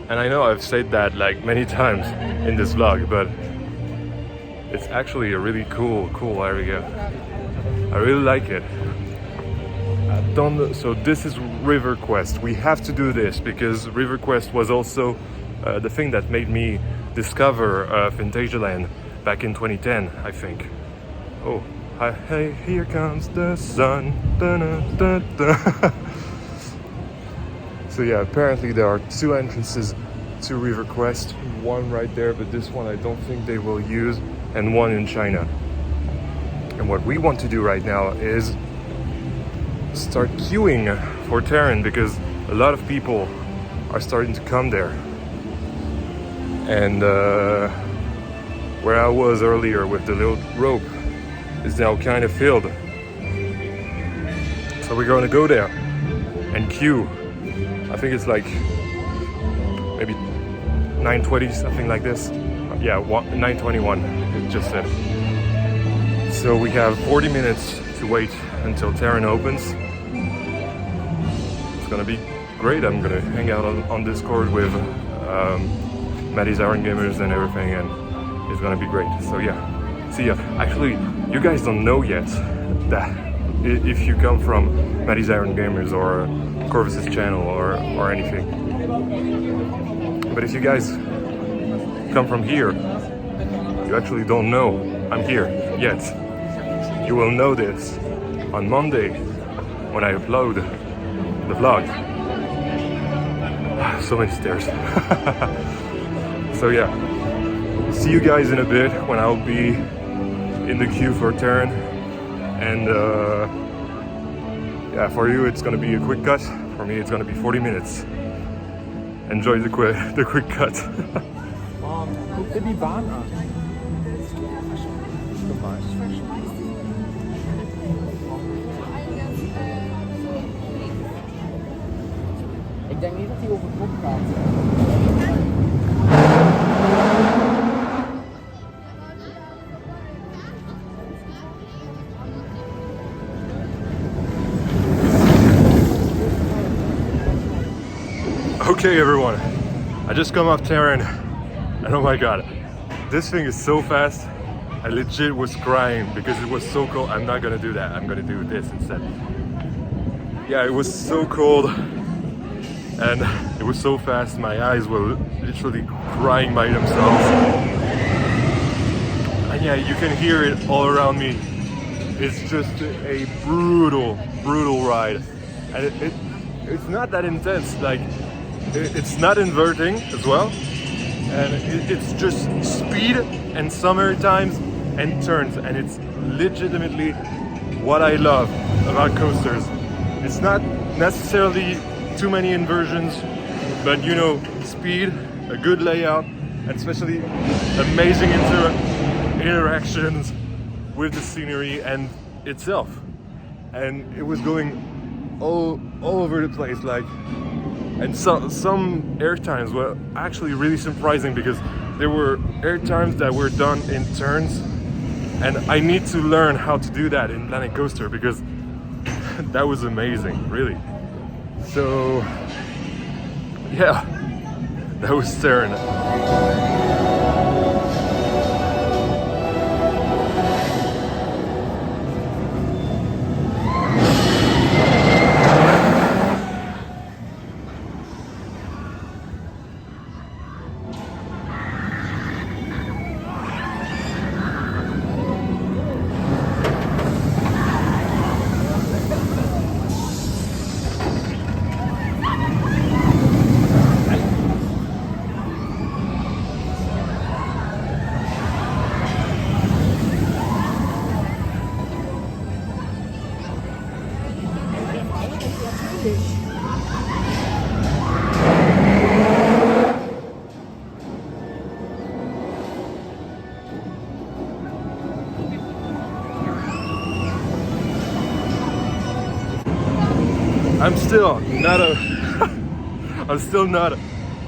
And I know I've said that like many times in this vlog, but it's actually a really cool area. I really like it. So this is River Quest. We have to do this because River Quest was also the thing that made me discover Phantasialand back in 2010, I think. Oh, hey, here comes the sun. Da-na-da-da. So yeah, apparently there are 2 entrances to River Quest. One right there, but this one I don't think they will use, and one in China. And what we want to do right now is start queuing for Terran because a lot of people are starting to come there. And where I was earlier with the little rope is now kind of filled. So we're going to go there and queue. I think it's like maybe 9:20, something like this. Yeah, 9:21, it just said. So we have 40 minutes to wait until Terran opens. It's gonna be great. I'm gonna hang out on Discord with Maddie's Iron Gamers and everything, and it's gonna be great. So yeah, see ya. Actually, you guys don't know yet that if you come from Maddie's Iron Gamers or Corvus's channel or anything. But if you guys come from here, you actually don't know I'm here yet. You will know this on Monday when I upload the vlog. So many stairs. So yeah, see you guys in a bit when I'll be in the queue for Terran. And yeah, for you it's gonna be a quick cut. For me it's gonna be 40 minutes. Enjoy the quick cut. Guck dir die Bahn an. Ik denk niet dat hij over kop gaat. Okay everyone, I just come off Terran and oh my god, this thing is so fast. I legit was crying because it was so cold. I'm not gonna do that, I'm gonna do this instead. Yeah, it was so cold and it was so fast, my eyes were literally crying by themselves. And yeah, you can hear it all around me. It's just a brutal ride. And it's not that intense, like it's not inverting as well. And it's just speed and summer times and turns, and it's legitimately what I love about coasters. It's not necessarily too many inversions, but you know, speed, a good layout, and especially amazing interactions with the scenery and itself. And it was going all over the place, like. And some air times were actually really surprising because there were air times that were done in turns, and I need to learn how to do that in Planet Coaster because that was amazing, really. So yeah, that was Terran. still not I'm still not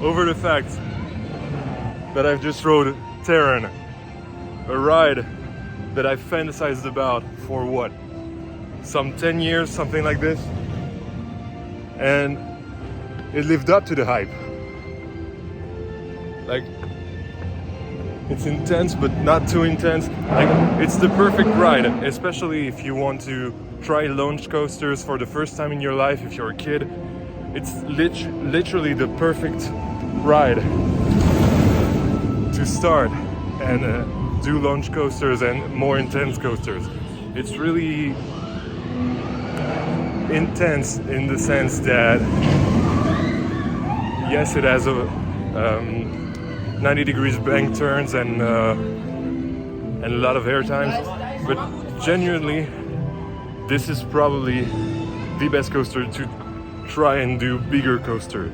over the fact that I've just rode Terran, a ride that I've fantasized about for what? Some 10 years, something like this. And it lived up to the hype. Like, it's intense, but not too intense. Like, it's the perfect ride, especially if you want to try launch coasters for the first time in your life, if you're a kid. It's literally the perfect ride to start and do launch coasters and more intense coasters. It's really intense in the sense that, yes, it has a 90 degrees bank turns and a lot of air times, but genuinely, this is probably the best coaster to try and do bigger coasters.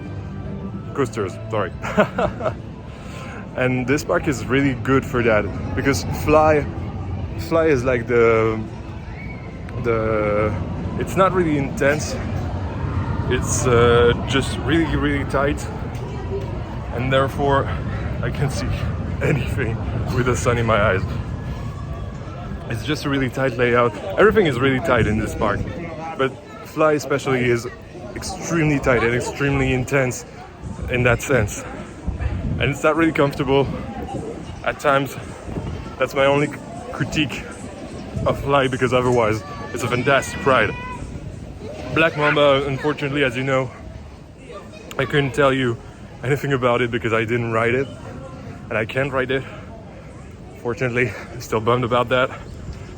Sorry. And this park is really good for that because Fly is like the it's not really intense. It's just really tight, and therefore I can see anything with the sun in my eyes. It's just a really tight layout. Everything is really tight in this park, but Fly especially is extremely tight and extremely intense in that sense. And it's not really comfortable at times. That's my only critique of Fly, because otherwise it's a fantastic ride. Black Mamba, unfortunately, as you know, I couldn't tell you anything about it because I didn't ride it, and I can't ride it. Fortunately, I'm still bummed about that,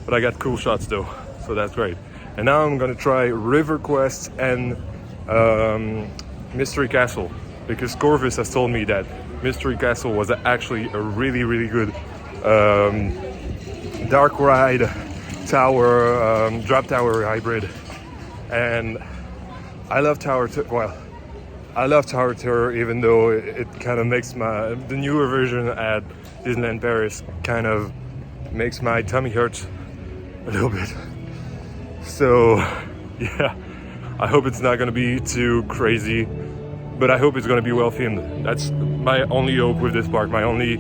but I got cool shots though, so that's great. And now I'm gonna try River Quest and Mystery Castle, because Corvus has told me that Mystery Castle was actually a really good dark ride tower, drop tower hybrid. And I love Tower Terror, even though it kind of makes the newer version at Disneyland Paris kind of makes my tummy hurt a little bit. So yeah, I hope it's not gonna be too crazy, but I hope it's gonna be well themed. That's my only hope with this park. My only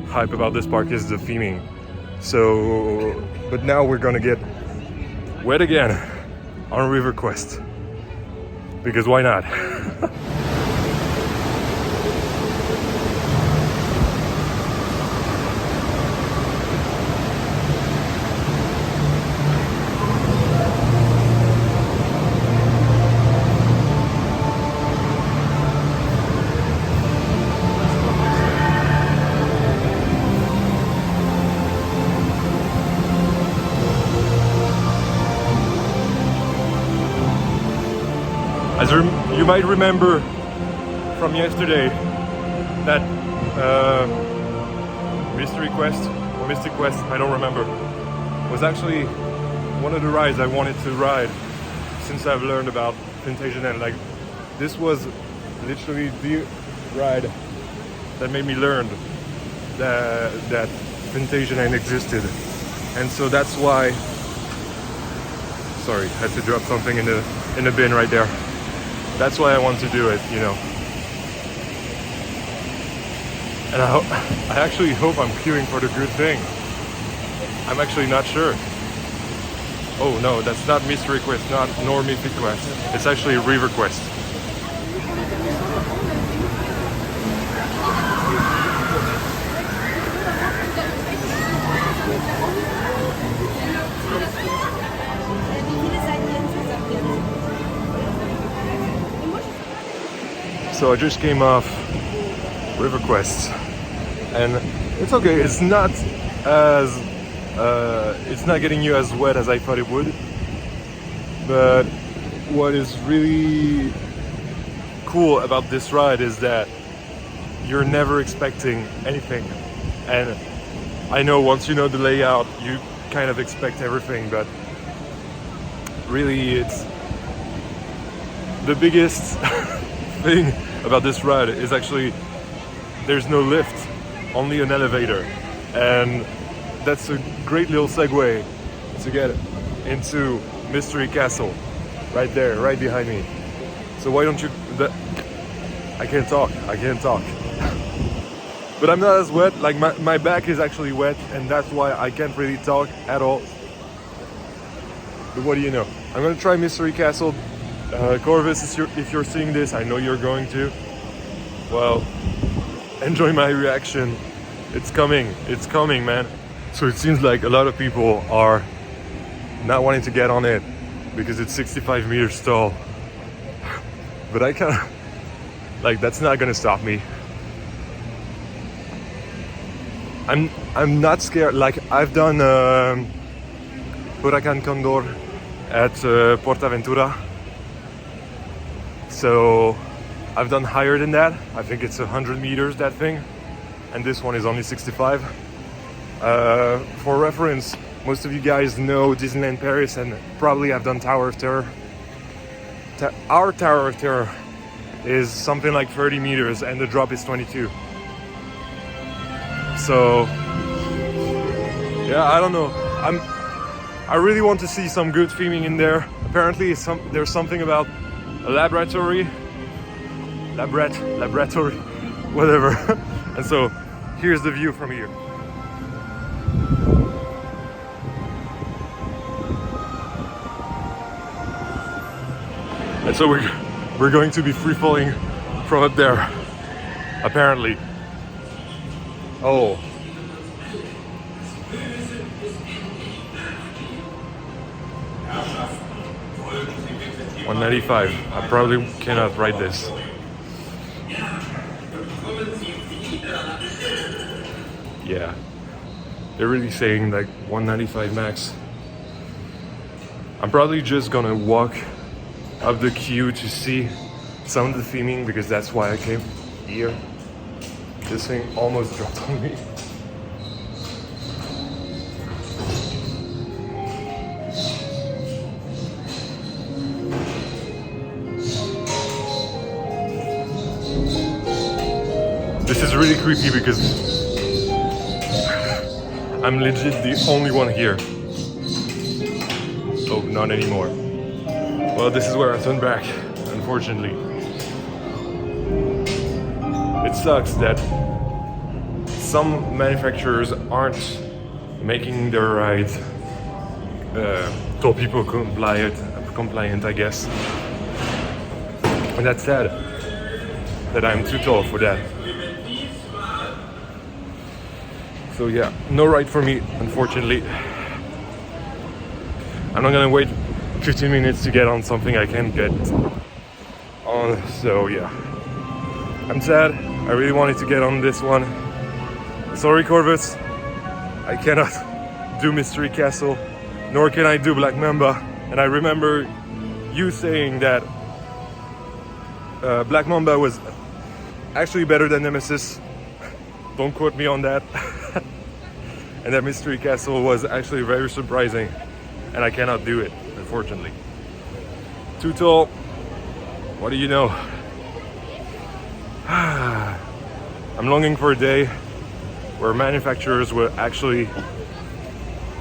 hype about this park is the theming. So, but now we're gonna get wet again on River Quest, because why not? As you might remember from yesterday, that Mystery Quest or Mystic Quest, I don't remember, was actually one of the rides I wanted to ride since I've learned about Phantasialand. Like, this was literally the ride that made me learn that Phantasialand existed, and so that's why. Sorry, I had to drop something in the bin right there. That's why I want to do it, you know. And I actually hope I'm queuing for the good thing. I'm actually not sure. Oh no, that's not Mystery Quest, nor Mythic Quest. It's actually River Quest. So I just came off River Quest, and it's okay. It's not getting you as wet as I thought it would. But what is really cool about this ride is that you're never expecting anything. And I know once you know the layout, you kind of expect everything, but really it's the biggest thing about this ride is actually there's no lift, only an elevator. And that's a great little segue to get into Mystery Castle, right there, right behind me. So why don't you... I can't talk. But I'm not as wet, like my back is actually wet, and that's why I can't really talk at all. But what do you know? I'm gonna try Mystery Castle. Corvus, if you're seeing this, I know you're going to. Well, enjoy my reaction. It's coming, man. So it seems like a lot of people are not wanting to get on it because it's 65 meters tall. But I kind of, like, that's not gonna stop me. I'm not scared. Like, I've done Huracan Condor at Portaventura. So I've done higher than that. I think it's 100 meters, that thing. And this one is only 65. For reference, most of you guys know Disneyland Paris and probably have done Tower of Terror. Our Tower of Terror is something like 30 meters and the drop is 22. So yeah, I don't know. I really want to see some good theming in there. Apparently there's something about a laboratory, whatever. And so here's the view from here. And so we're going to be free falling from up there, apparently. Oh. $195. I probably cannot ride this. Yeah. They're really saying like $195 max. I'm probably just gonna walk up the queue to see some of the theming because that's why I came here. This thing almost dropped on me. This is really creepy because I'm legit the only one here. Oh, not anymore. Well, this is where I turn back, unfortunately. It sucks that some manufacturers aren't making their rides tall people compliant, I guess. And that's sad that I'm too tall for that. So yeah, no ride for me, unfortunately. I'm not gonna wait 15 minutes to get on something I can't get on, so yeah. I'm sad, I really wanted to get on this one. Sorry Corvus, I cannot do Mystery Castle, nor can I do Black Mamba. And I remember you saying that Black Mamba was actually better than Nemesis. Don't quote me on that. And that Mystery Castle was actually very surprising, and I cannot do it, unfortunately. Too tall. What do you know? I'm longing for a day where manufacturers will actually,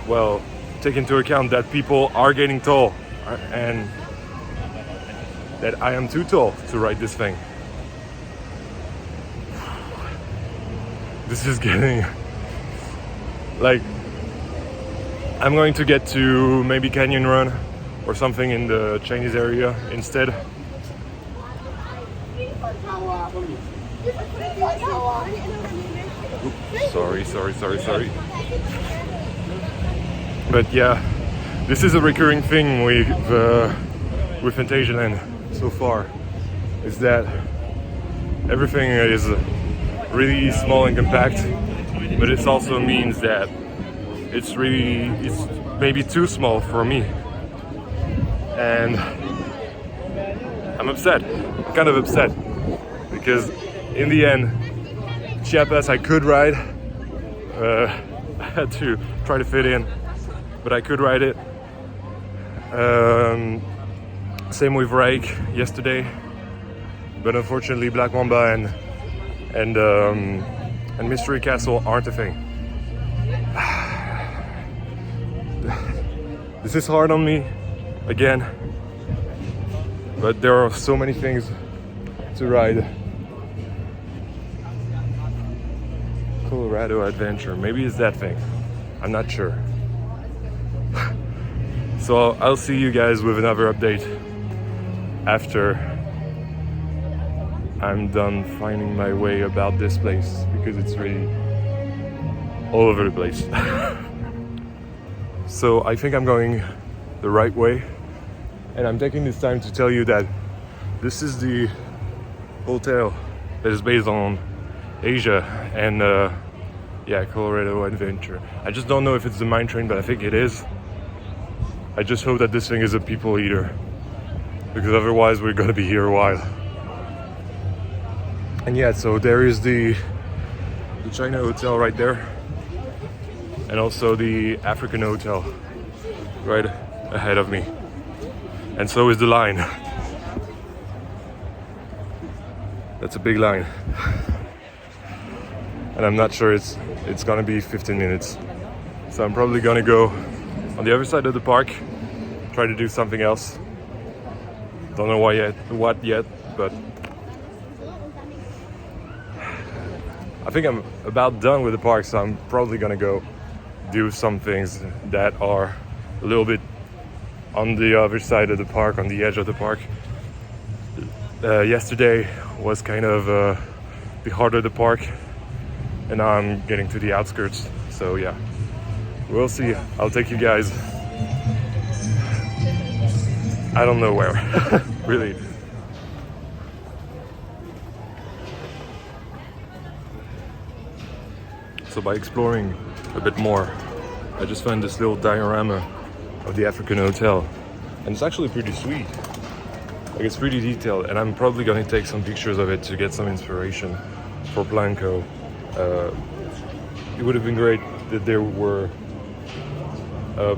well, take into account that people are getting tall and that I am too tall to ride this thing. This is getting like, I'm going to get to maybe Canyon Run or something in the Chinese area instead. Oops, sorry. But yeah, this is a recurring thing with Phantasialand so far, is that everything is really small and compact, but it also means that it's maybe too small for me. And I'm upset. I'm kind of upset because in the end, Chiapas I could ride. I had to try to fit in, but I could ride it. Same with Rake yesterday, but unfortunately Black Mamba and Mystery Castle aren't a thing. This is hard on me again. but there are so many things to ride. Colorado Adventure, maybe it's that thing, I'm not sure. So I'll see you guys with another update after I'm done finding my way about this place, because it's really all over the place. So I think I'm going the right way, and I'm taking this time to tell you that this is the hotel that is based on Asia and yeah, Colorado Adventure. I just don't know if it's the mine train, but I think it is. I just hope that this thing is a people eater, because otherwise we're gonna be here a while. And yeah, so there is the China hotel right there, and also the African hotel right ahead of me, and so is the line. That's a big line, and I'm not sure it's gonna be 15 minutes, so I'm probably gonna go on the other side of the park, try to do something else. Don't know what yet, but I think I'm about done with the park, so I'm probably gonna go do some things that are a little bit on the other side of the park, on the edge of the park. Yesterday was kind of the heart of the park, and now I'm getting to the outskirts, so yeah, we'll see. I'll take you guys, I don't know where, really. So by exploring a bit more, I just found this little diorama of the African hotel, and it's actually pretty sweet. Like, it's pretty detailed, and I'm probably gonna take some pictures of it to get some inspiration for Blanco. It would have been great that there were a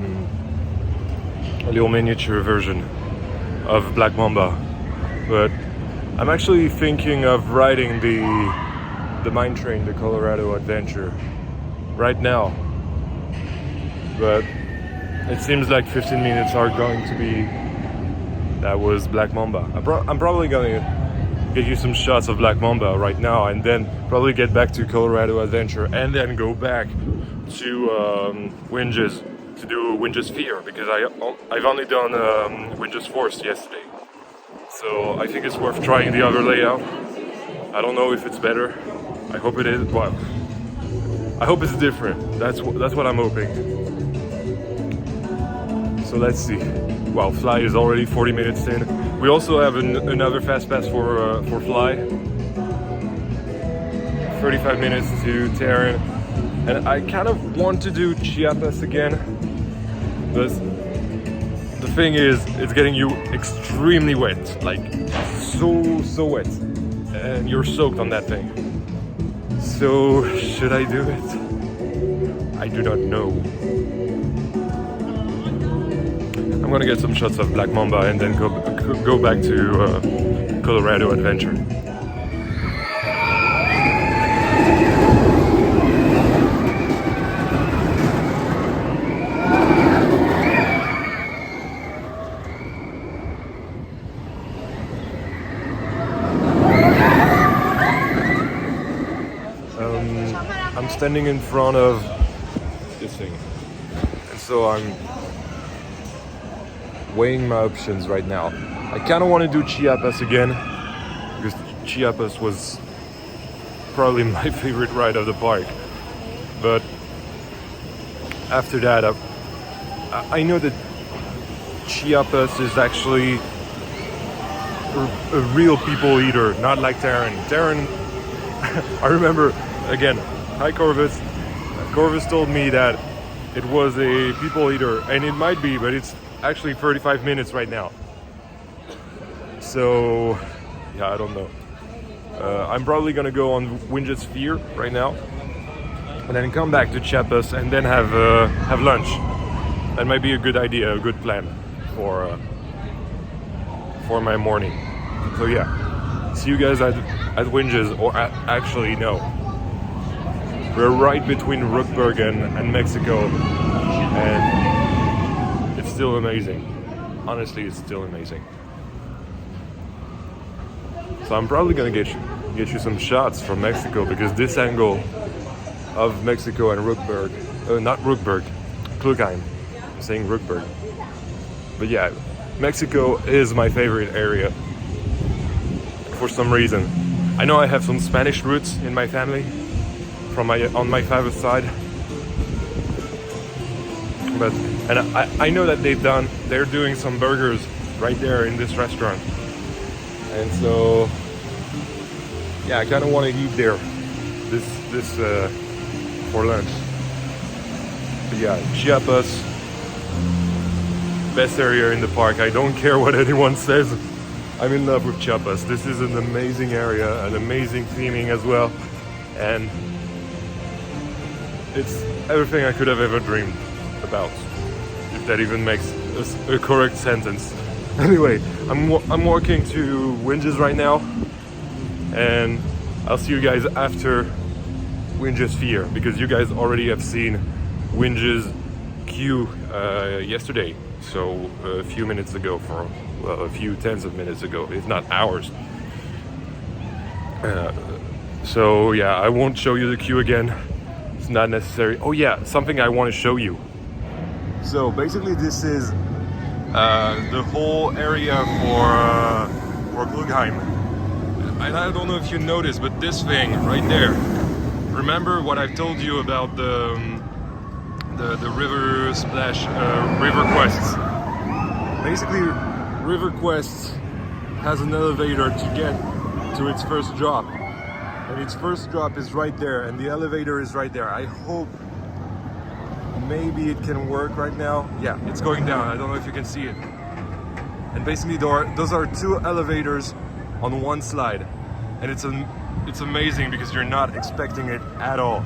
little miniature version of Black Mamba, but I'm actually thinking of riding the mine train, the Colorado Adventure, right now. But it seems like 15 minutes are going to be, that was Black Mamba. I'm probably gonna get you some shots of Black Mamba right now, and then probably get back to Colorado Adventure, and then go back to Winges to do Winges Fear, because I've only done Winges Force yesterday. So I think it's worth trying the other layout. I don't know if it's better. I hope it is. Well, I hope it's different. That's what I'm hoping. So let's see. Wow, Fly is already 40 minutes in. We also have another fast pass for Fly. 35 minutes to Terran, and I kind of want to do Chiapas again, but the thing is, it's getting you extremely wet, like so wet, and you're soaked on that thing. So should I do it? I do not know. I'm gonna get some shots of Black Mamba and then go back to Colorado Adventure. I'm standing in front of this thing, and so I'm weighing my options right now. I kind of want to do Chiapas again, because Chiapas was probably my favorite ride of the park, but after that I know that Chiapas is actually a real people eater, not like Terran. I remember, again, hi Corvus. Corvus told me that it was a people eater, and it might be, but it's actually 35 minutes right now. So yeah, I don't know. I'm probably gonna go on Winges Fear right now, and then come back to Chiapas and then have lunch. That might be a good idea, a good plan for my morning. So yeah, see you guys at Winges, or actually no. We're right between Rookburg and Mexico, and it's still amazing. Honestly, it's still amazing. So I'm probably gonna get you some shots from Mexico, because this angle of Mexico and Rookburg, not Rookburg, Klugheim. I'm saying Rookburg. But yeah, Mexico is my favorite area for some reason. I know I have some Spanish roots in my family on my father's side. And I know that they're doing some burgers right there in this restaurant. And so yeah, I kind of want to eat there this for lunch. But yeah, Chiapas, best area in the park. I don't care what anyone says. I'm in love with Chiapas. This is an amazing area, an amazing theming as well, and it's everything I could have ever dreamed about, if that even makes a correct sentence. Anyway, I'm walking to Winges right now, and I'll see you guys after Winges Fear, because you guys already have seen Winges queue yesterday, so a few minutes ago, a few tens of minutes ago, if not hours. So yeah, I won't show you the queue again. It's not necessary. Oh yeah, something I want to show you. So basically this is the whole area for Klugheim. And I don't know if you noticed, but this thing right there, remember what I've told you about the river splash, river quests? Basically, River Quest has an elevator to get to its first drop, and its first drop is right there, and the elevator is right there. I hope maybe it can work right now. Yeah, it's going down. I don't know if you can see it. And basically those are two elevators on one slide, and it's amazing because you're not expecting it at all.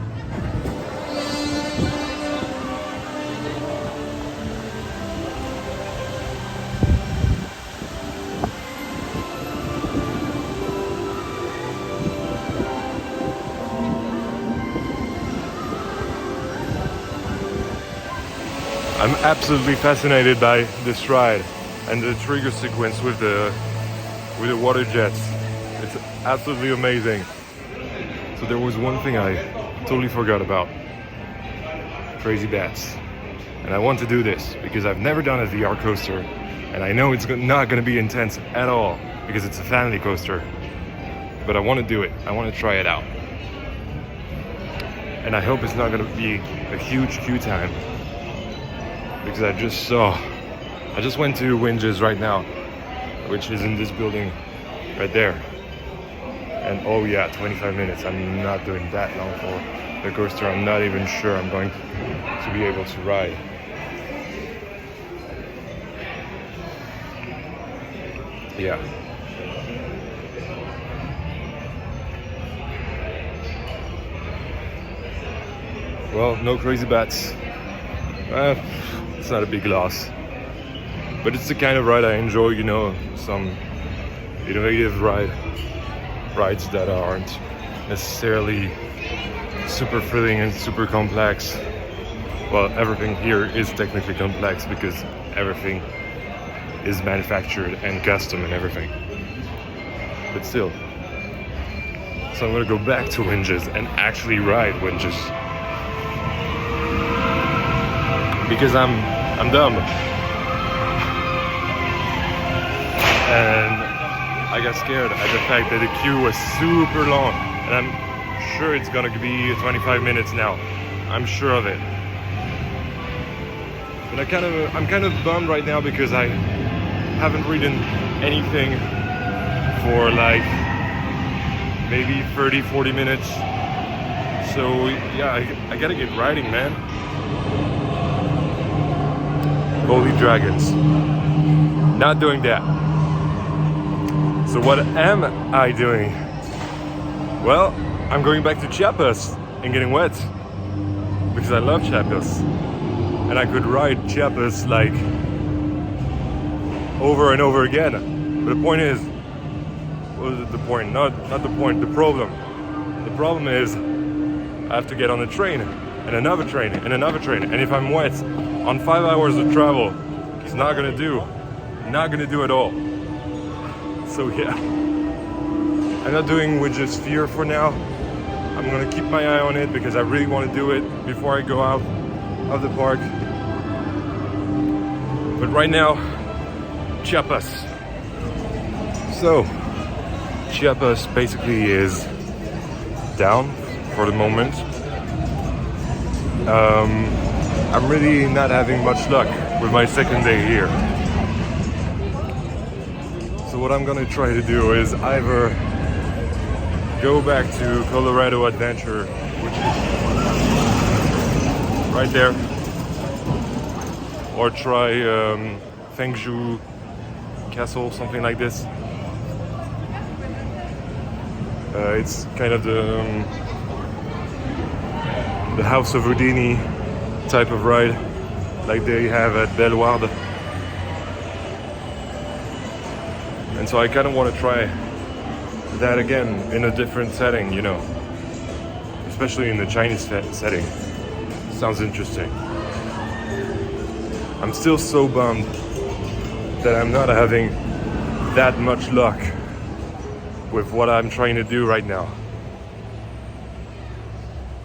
I'm absolutely fascinated by this ride and the trigger sequence with the water jets. It's absolutely amazing. So there was one thing I totally forgot about. Crazy bats. And I want to do this because I've never done a VR coaster, and I know it's not going to be intense at all because it's a family coaster. But I want to do it. I want to try it out. And I hope it's not going to be a huge queue time, because I just went to Winges right now, which is in this building right there. And oh yeah, 25 minutes. I'm not doing that long for the coaster. I'm not even sure I'm going to be able to ride. Yeah. Well, no crazy bats. It's not a big loss, but it's the kind of ride I enjoy, you know, some innovative rides that aren't necessarily super thrilling and super complex. Well, everything here is technically complex because everything is manufactured and custom and everything, but still. So I'm gonna go back to Winges and actually ride Winges, because I'm dumb, and I got scared at the fact that the queue was super long, and I'm sure it's gonna be 25 minutes now. I'm sure of it. But I'm kind of bummed right now because I haven't ridden anything for like maybe 30-40 minutes. So yeah, I gotta get riding, man. Holy dragons. Not doing that. So what am I doing? Well, I'm going back to Chiapas and getting wet, because I love Chiapas. And I could ride Chiapas like over and over again. But the point is, what is the point? Not the point, the problem. The problem is I have to get on a train and another train and another train. And if I'm wet on 5 hours of travel, it's not gonna do at all. So yeah, I'm not doing with just fear for now. I'm gonna keep my eye on it because I really want to do it before I go out of the park. But right now, Chiapas. So, Chiapas basically is down for the moment. I'm really not having much luck with my second day here. So what I'm gonna try to do is either go back to Colorado Adventure, which is right there, or try Fengzhou Castle, something like this. It's kind of the House of Houdini type of ride, like they have at Bellewaerde. And so I kind of want to try that again in a different setting, you know, especially in the Chinese setting. Sounds interesting. I'm still so bummed that I'm not having that much luck with what I'm trying to do right now.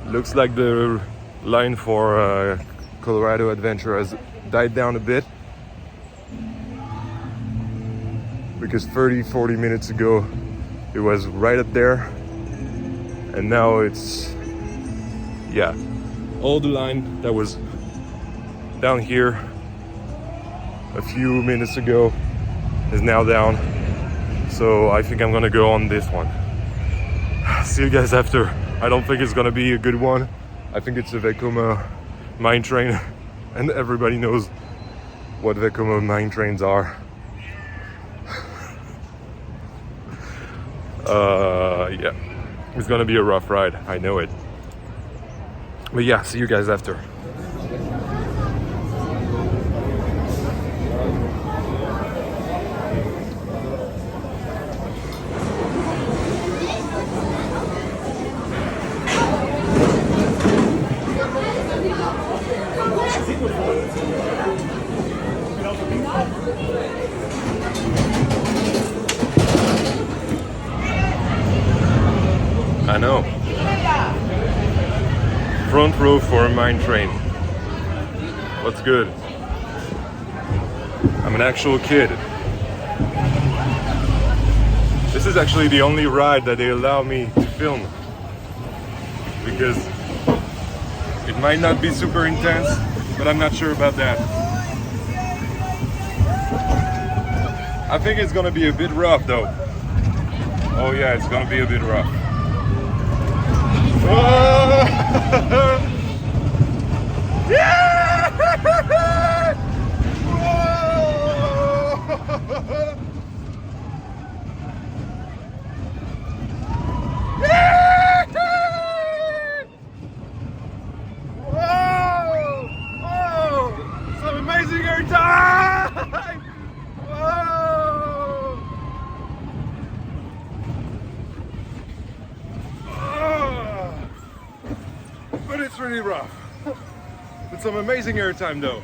Looks like the line for Colorado Adventure has died down a bit, because 30-40 minutes ago it was right up there, and now it's, yeah, all the line that was down here a few minutes ago is now down. So I think I'm gonna go on this one. See you guys after. I don't think it's gonna be a good one. I think it's a Vekoma mine train, and everybody knows what Vekoma mine trains are. Yeah, it's gonna be a rough ride, I know it. But yeah, see you guys after. I know. Front row for a mine train. What's good? I'm an actual kid. This is actually the only ride that they allow me to film, because it might not be super intense, but I'm not sure about that. I think it's gonna be a bit rough though. Oh yeah, it's gonna be a bit rough. Yeah! Some amazing air time! But it's really rough. With some amazing airtime though.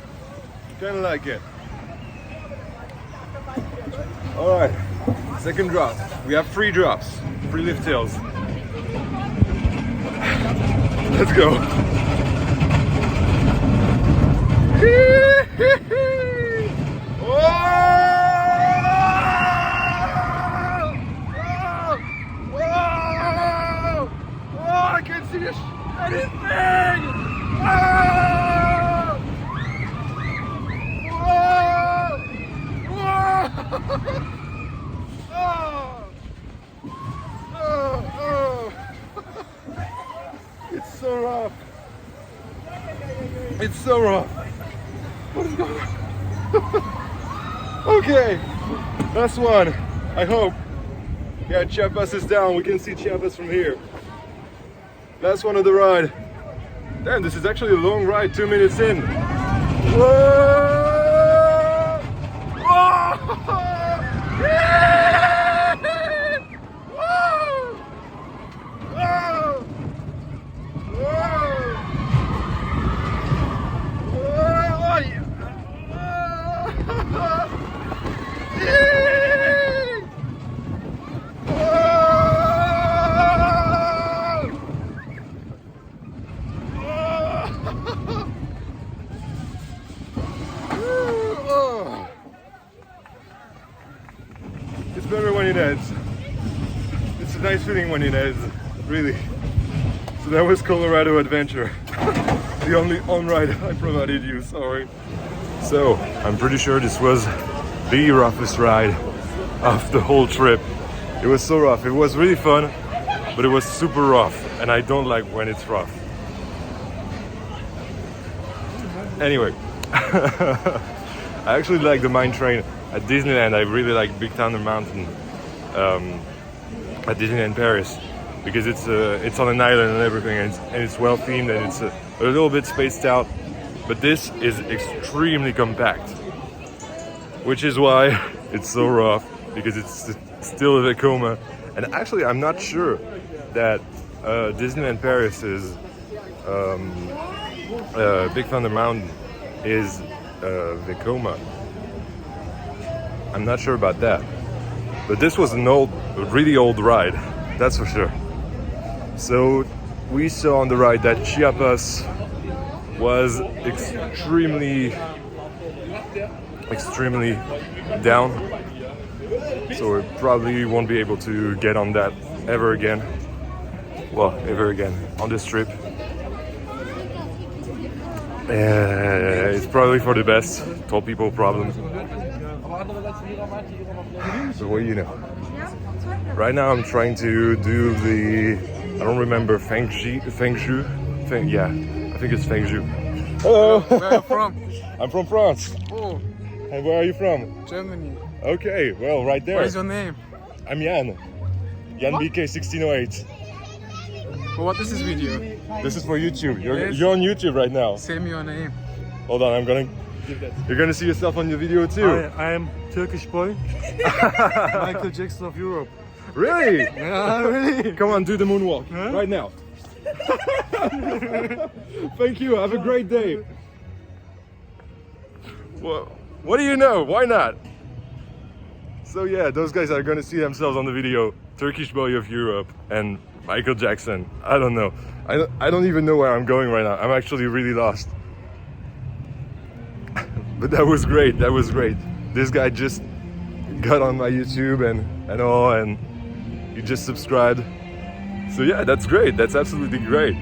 Kinda like it. Alright, second drop. We have 3 drops, 3 lift tails. Let's go. I can't see anything! It's so rough. It's so rough. What is going on? Okay, last one, I hope. Yeah, Chiapas is down. We can see Chiapas from here. Last one of the ride. Damn, this is actually a long ride, 2 minutes in. Whoa! Whoa! Yeah! Whoa! Whoa! Whoa! Whoa! Yeah! Whoa! feeling when it ends, really. So that was Colorado Adventure. The only on-ride I provided you, sorry. So, I'm pretty sure this was the roughest ride of the whole trip. It was so rough. It was really fun, but it was super rough, and I don't like when it's rough. Anyway, I actually like the mine train at Disneyland. I really like Big Thunder Mountain at Disneyland Paris because it's on an island and everything, and it's well themed, and it's a little bit spaced out. But this is extremely compact, which is why it's so rough, because it's still a Vekoma. And actually, I'm not sure that Disneyland Paris is Big Thunder Mountain is Vekoma. I'm not sure about that. But this was a really old ride, that's for sure. So we saw on the ride that Chiapas was extremely down. So we probably won't be able to get on that ever again. Well, ever again on this trip. It's probably for the best. Tall people problem. So what do you know? Right now I'm trying to do the, I don't remember, Feng Shui? Yeah, I think it's Feng Shui. Hello! Where are you from? I'm from France. Oh, And where are you from? Germany. Okay, well, right there. What is your name? I'm Jan. Jan What? BK 1608. For what is this video? This is for YouTube. Yes. You're on YouTube right now. Say me your name. Hold on, you're gonna see yourself on your video too. I am Turkish boy. Michael Jackson of Europe. Really? Yeah, really. Come on, do the moonwalk Huh? right now. Thank you. Have a great day. Well, what do you know? Why not? So yeah, those guys are gonna see themselves on the video. Turkish boy of Europe and Michael Jackson. I don't know. I don't even know where I'm going right now. I'm actually really lost. But that was great. That was great. This guy just got on my YouTube and all, and he just subscribed. So yeah, that's great. That's absolutely great.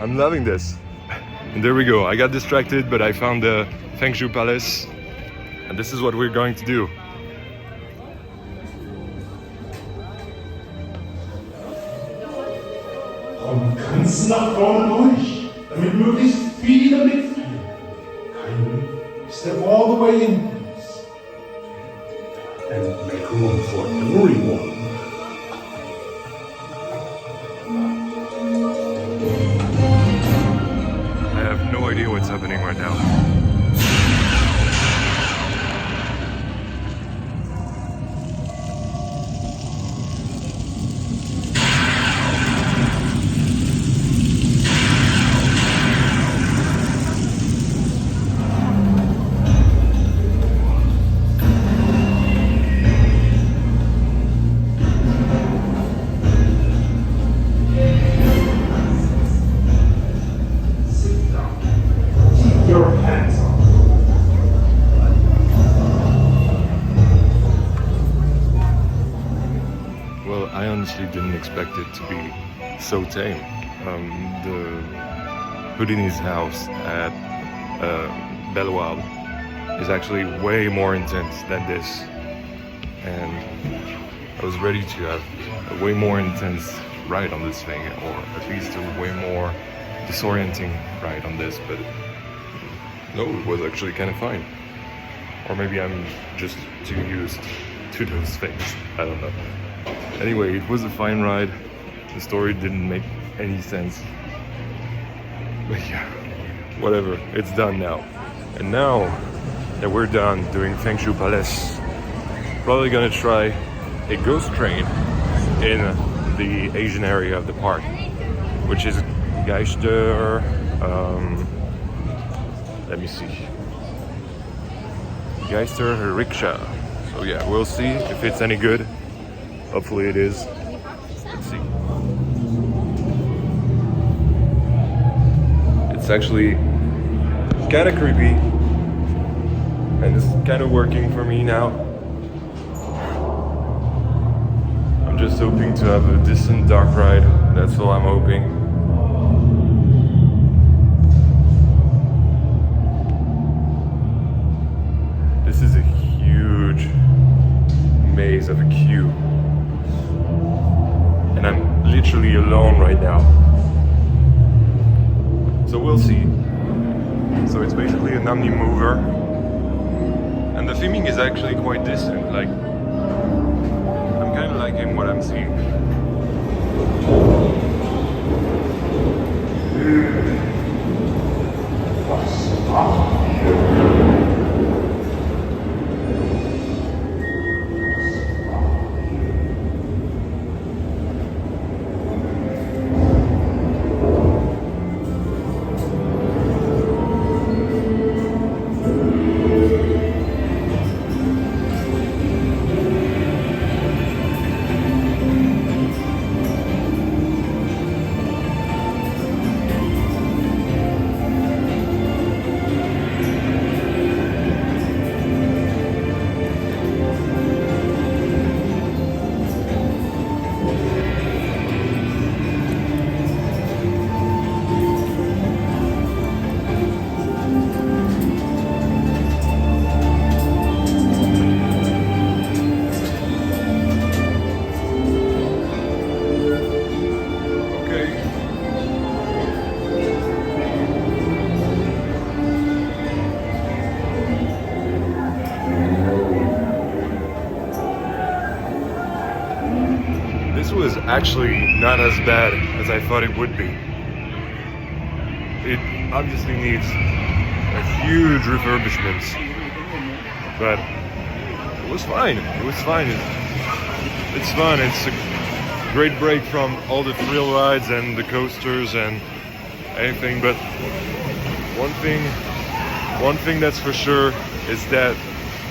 I'm loving this. And there we go. I got distracted, but I found the Feng Shui Palace, and this is what we're going to do. Komm ganz nach vorne durch, damit möglichst viele mitfliegen. Kindly step all the way in, please. And make room for everyone. I have no idea what's happening right now. Your hands up. Well, I honestly didn't expect it to be so tame. The Houdini's house at Bellewaerde is actually way more intense than this, and I was ready to have a way more intense ride on this thing, or at least a way more disorienting ride on this, but no, it was actually kind of fine. Or maybe I'm just too used to those things, I don't know. Anyway, it was a fine ride. The story didn't make any sense. But yeah, whatever, it's done now. And now that we're done doing Feng Shui Palace, probably gonna try a ghost train in the Asian area of the park, which is Geister, let me see, Geister Rickshaw. So yeah, we'll see if it's any good. Hopefully it is. Let's see. It's actually kind of creepy, and it's kind of working for me now. I'm just hoping to have a decent dark ride. That's all I'm hoping. This is a huge maze of a queue. And I'm literally alone right now. So we'll see. So it's basically an omni mover. And the theming is actually quite decent. Like, I'm kind of liking what I'm seeing. Was actually not as bad as I thought it would be. It obviously needs a huge refurbishment, but it was fine. It was fine. It's fun. It's a great break from all the thrill rides and the coasters and anything. But one thing that's for sure is that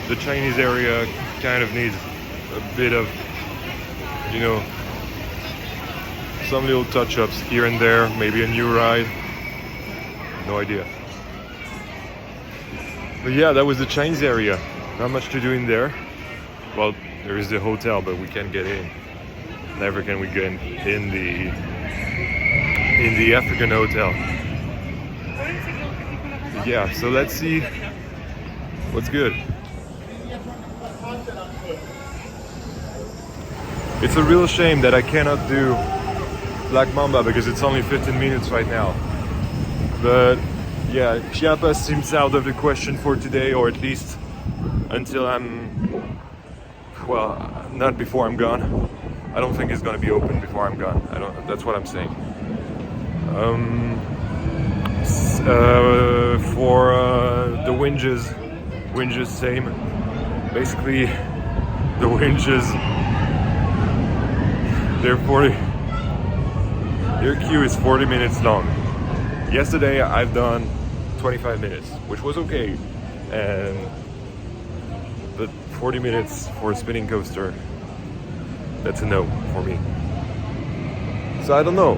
the Chinese area kind of needs a bit of, you know, some little touch-ups here and there, maybe a new ride, no idea. But yeah, that was the Chinese area. Not much to do in there. Well, there is the hotel, but we can't get in. Never can we get in the African hotel. Yeah, so let's see what's good. It's a real shame that I cannot do Black Mamba because it's only 15 minutes right now. But yeah, Chiapas seems out of the question for today, or at least until I'm, well, not before I'm gone. I don't think it's gonna be open before I'm gone. That's what I'm saying. For the winges same. Basically, the winges, their queue is 40 minutes long. Yesterday I've done 25 minutes, which was okay, but 40 minutes for a spinning coaster, that's a no for me. So I don't know.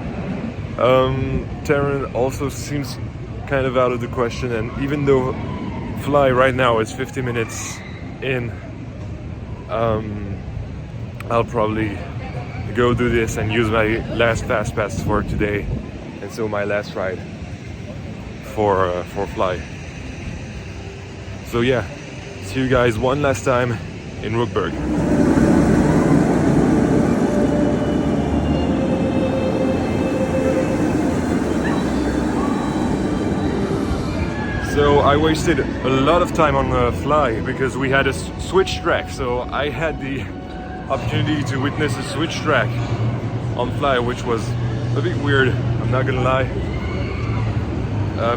Terran also seems kind of out of the question, and even though Fly right now is 50 minutes in, I'll probably go do this and use my last fast pass for today, and so my last ride for Fly. So yeah, see you guys one last time in Rookburg. So I wasted a lot of time on the Fly because we had a switch track, so I had the opportunity to witness a switch track on Fly, which was a bit weird, I'm not gonna lie.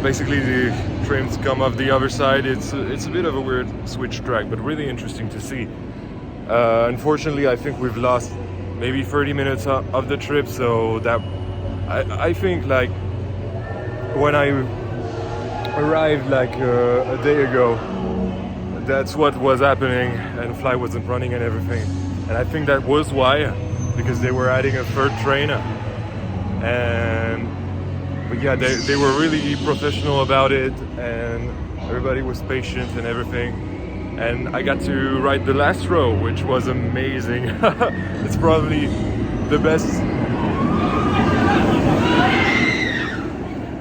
Basically the trains come off the other side. It's a bit of a weird switch track, but really interesting to see. Unfortunately, I think we've lost maybe 30 minutes of the trip, so that I think, like, when I arrived like a day ago, that's what was happening, and Fly wasn't running and everything. And I think that was why, because they were adding a third train. But yeah, they were really professional about it, and everybody was patient and everything. and I got to ride the last row, which was amazing. It's probably the best.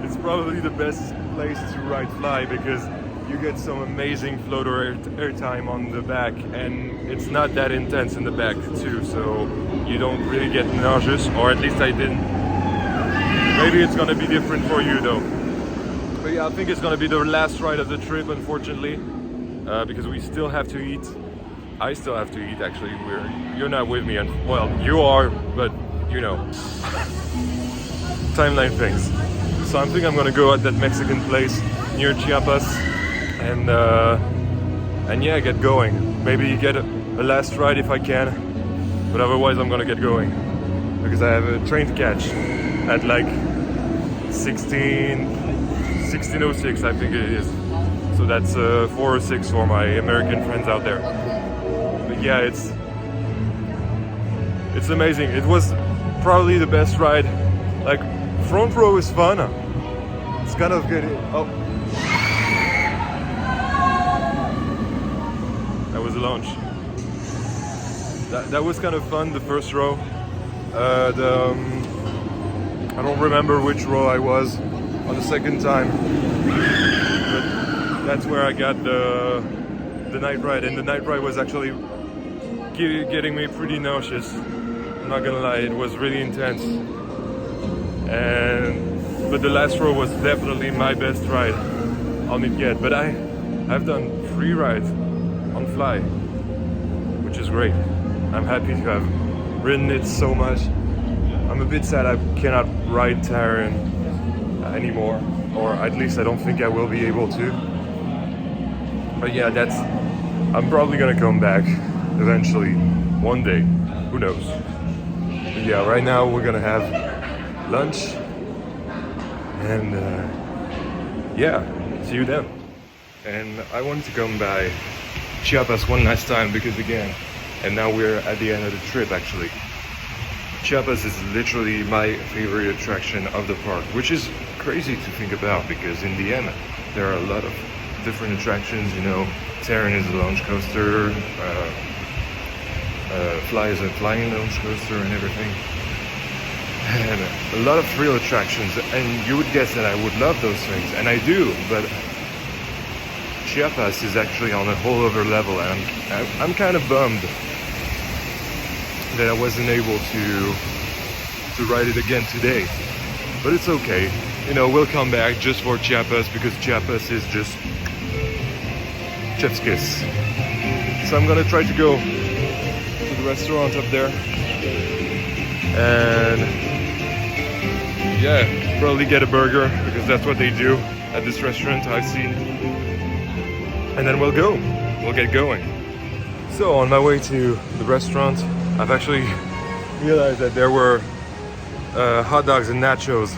It's probably the best place to ride Fly because you get some amazing floater airtime on the back, and it's not that intense in the back too, so you don't really get nauseous, or at least I didn't. Maybe it's gonna be different for you though. But yeah, I think it's gonna be the last ride of the trip, unfortunately, because we still have to eat. I still have to eat, actually. You're not with me, and well, you are, but you know, timeline things. So I think I'm gonna go at that Mexican place near Chiapas, and yeah, get going. Maybe get a last ride if I can, but otherwise I'm gonna get going because I have a train to catch at like 16:06, I think it is. So that's 4:06 for my American friends out there. But yeah, it's amazing. It was probably the best ride. Like, front row is fun. It's kind of good. Oh, that was a launch. That was kind of fun, the first row. I don't remember which row I was on the second time, but that's where I got the night ride, and the night ride was actually getting me pretty nauseous. I'm not gonna lie, it was really intense. But the last row was definitely my best ride on it yet. But I've done 3 rides on Fly, which is great. I'm happy to have ridden it so much. I'm a bit sad I cannot ride Terran anymore, or at least I don't think I will be able to. But yeah, I'm probably gonna come back eventually, one day, who knows. But yeah, right now we're gonna have lunch, and yeah, see you then. And I wanted to come by Chiapas one last time because again, and now we're at the end of the trip actually. Chiapas is literally my favorite attraction of the park, which is crazy to think about because in the end there are a lot of different attractions, you know. Terran is a launch coaster, Fly is a flying launch coaster and everything. And a lot of thrill attractions, and you would guess that I would love those things, and I do, but Chiapas is actually on a whole other level, and I'm kind of bummed that I wasn't able to ride it again today. But it's okay, you know, we'll come back just for Chiapas because Chiapas is just chef's kiss. So I'm gonna try to go to the restaurant up there, and yeah, probably get a burger because that's what they do at this restaurant I've seen. And then we'll get going. So on my way to the restaurant, I've actually realized that there were hot dogs and nachos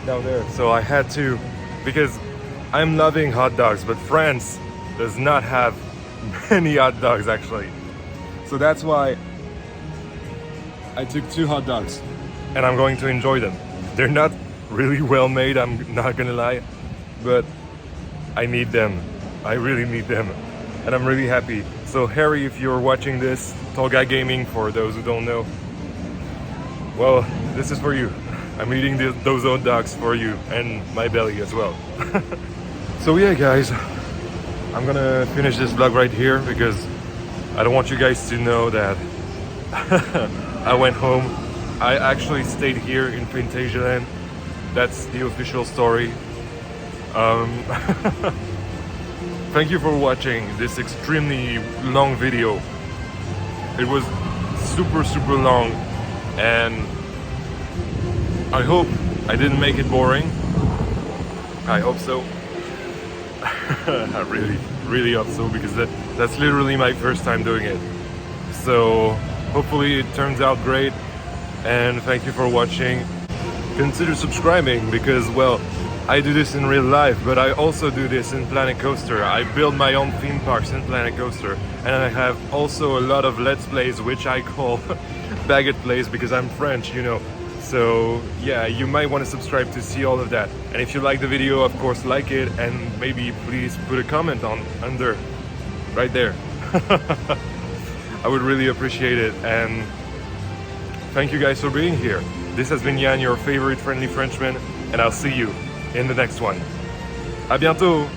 down there. So I had to, because I'm loving hot dogs, but France does not have many hot dogs actually. So that's why I took 2 hot dogs and I'm going to enjoy them. They're not really well made, I'm not gonna lie, but I need them. I really need them, and I'm really happy. So Harry, if you're watching this, Tall Guy Gaming, for those who don't know, well, this is for you. I'm eating those hot dogs for you, and my belly as well. So yeah guys, I'm gonna finish this vlog right here because I don't want you guys to know that I went home. I actually stayed here in Phantasialand. That's the official story. Thank you for watching this extremely long video. It was super long, and I hope I didn't make it boring. I hope so. I really hope so, because that's literally my first time doing it. So hopefully it turns out great, and thank you for watching. Consider subscribing because, well, I do this in real life, but I also do this in Planet Coaster. I build my own theme parks in Planet Coaster, and I have also a lot of Let's Plays, which I call baguette plays because I'm French, you know. So yeah, you might want to subscribe to see all of that. And if you like the video, of course, like it, and maybe please put a comment on under. right there. I would really appreciate it, and thank you guys for being here. This has been Yann, your favorite friendly Frenchman, and I'll see you in the next one. À bientôt!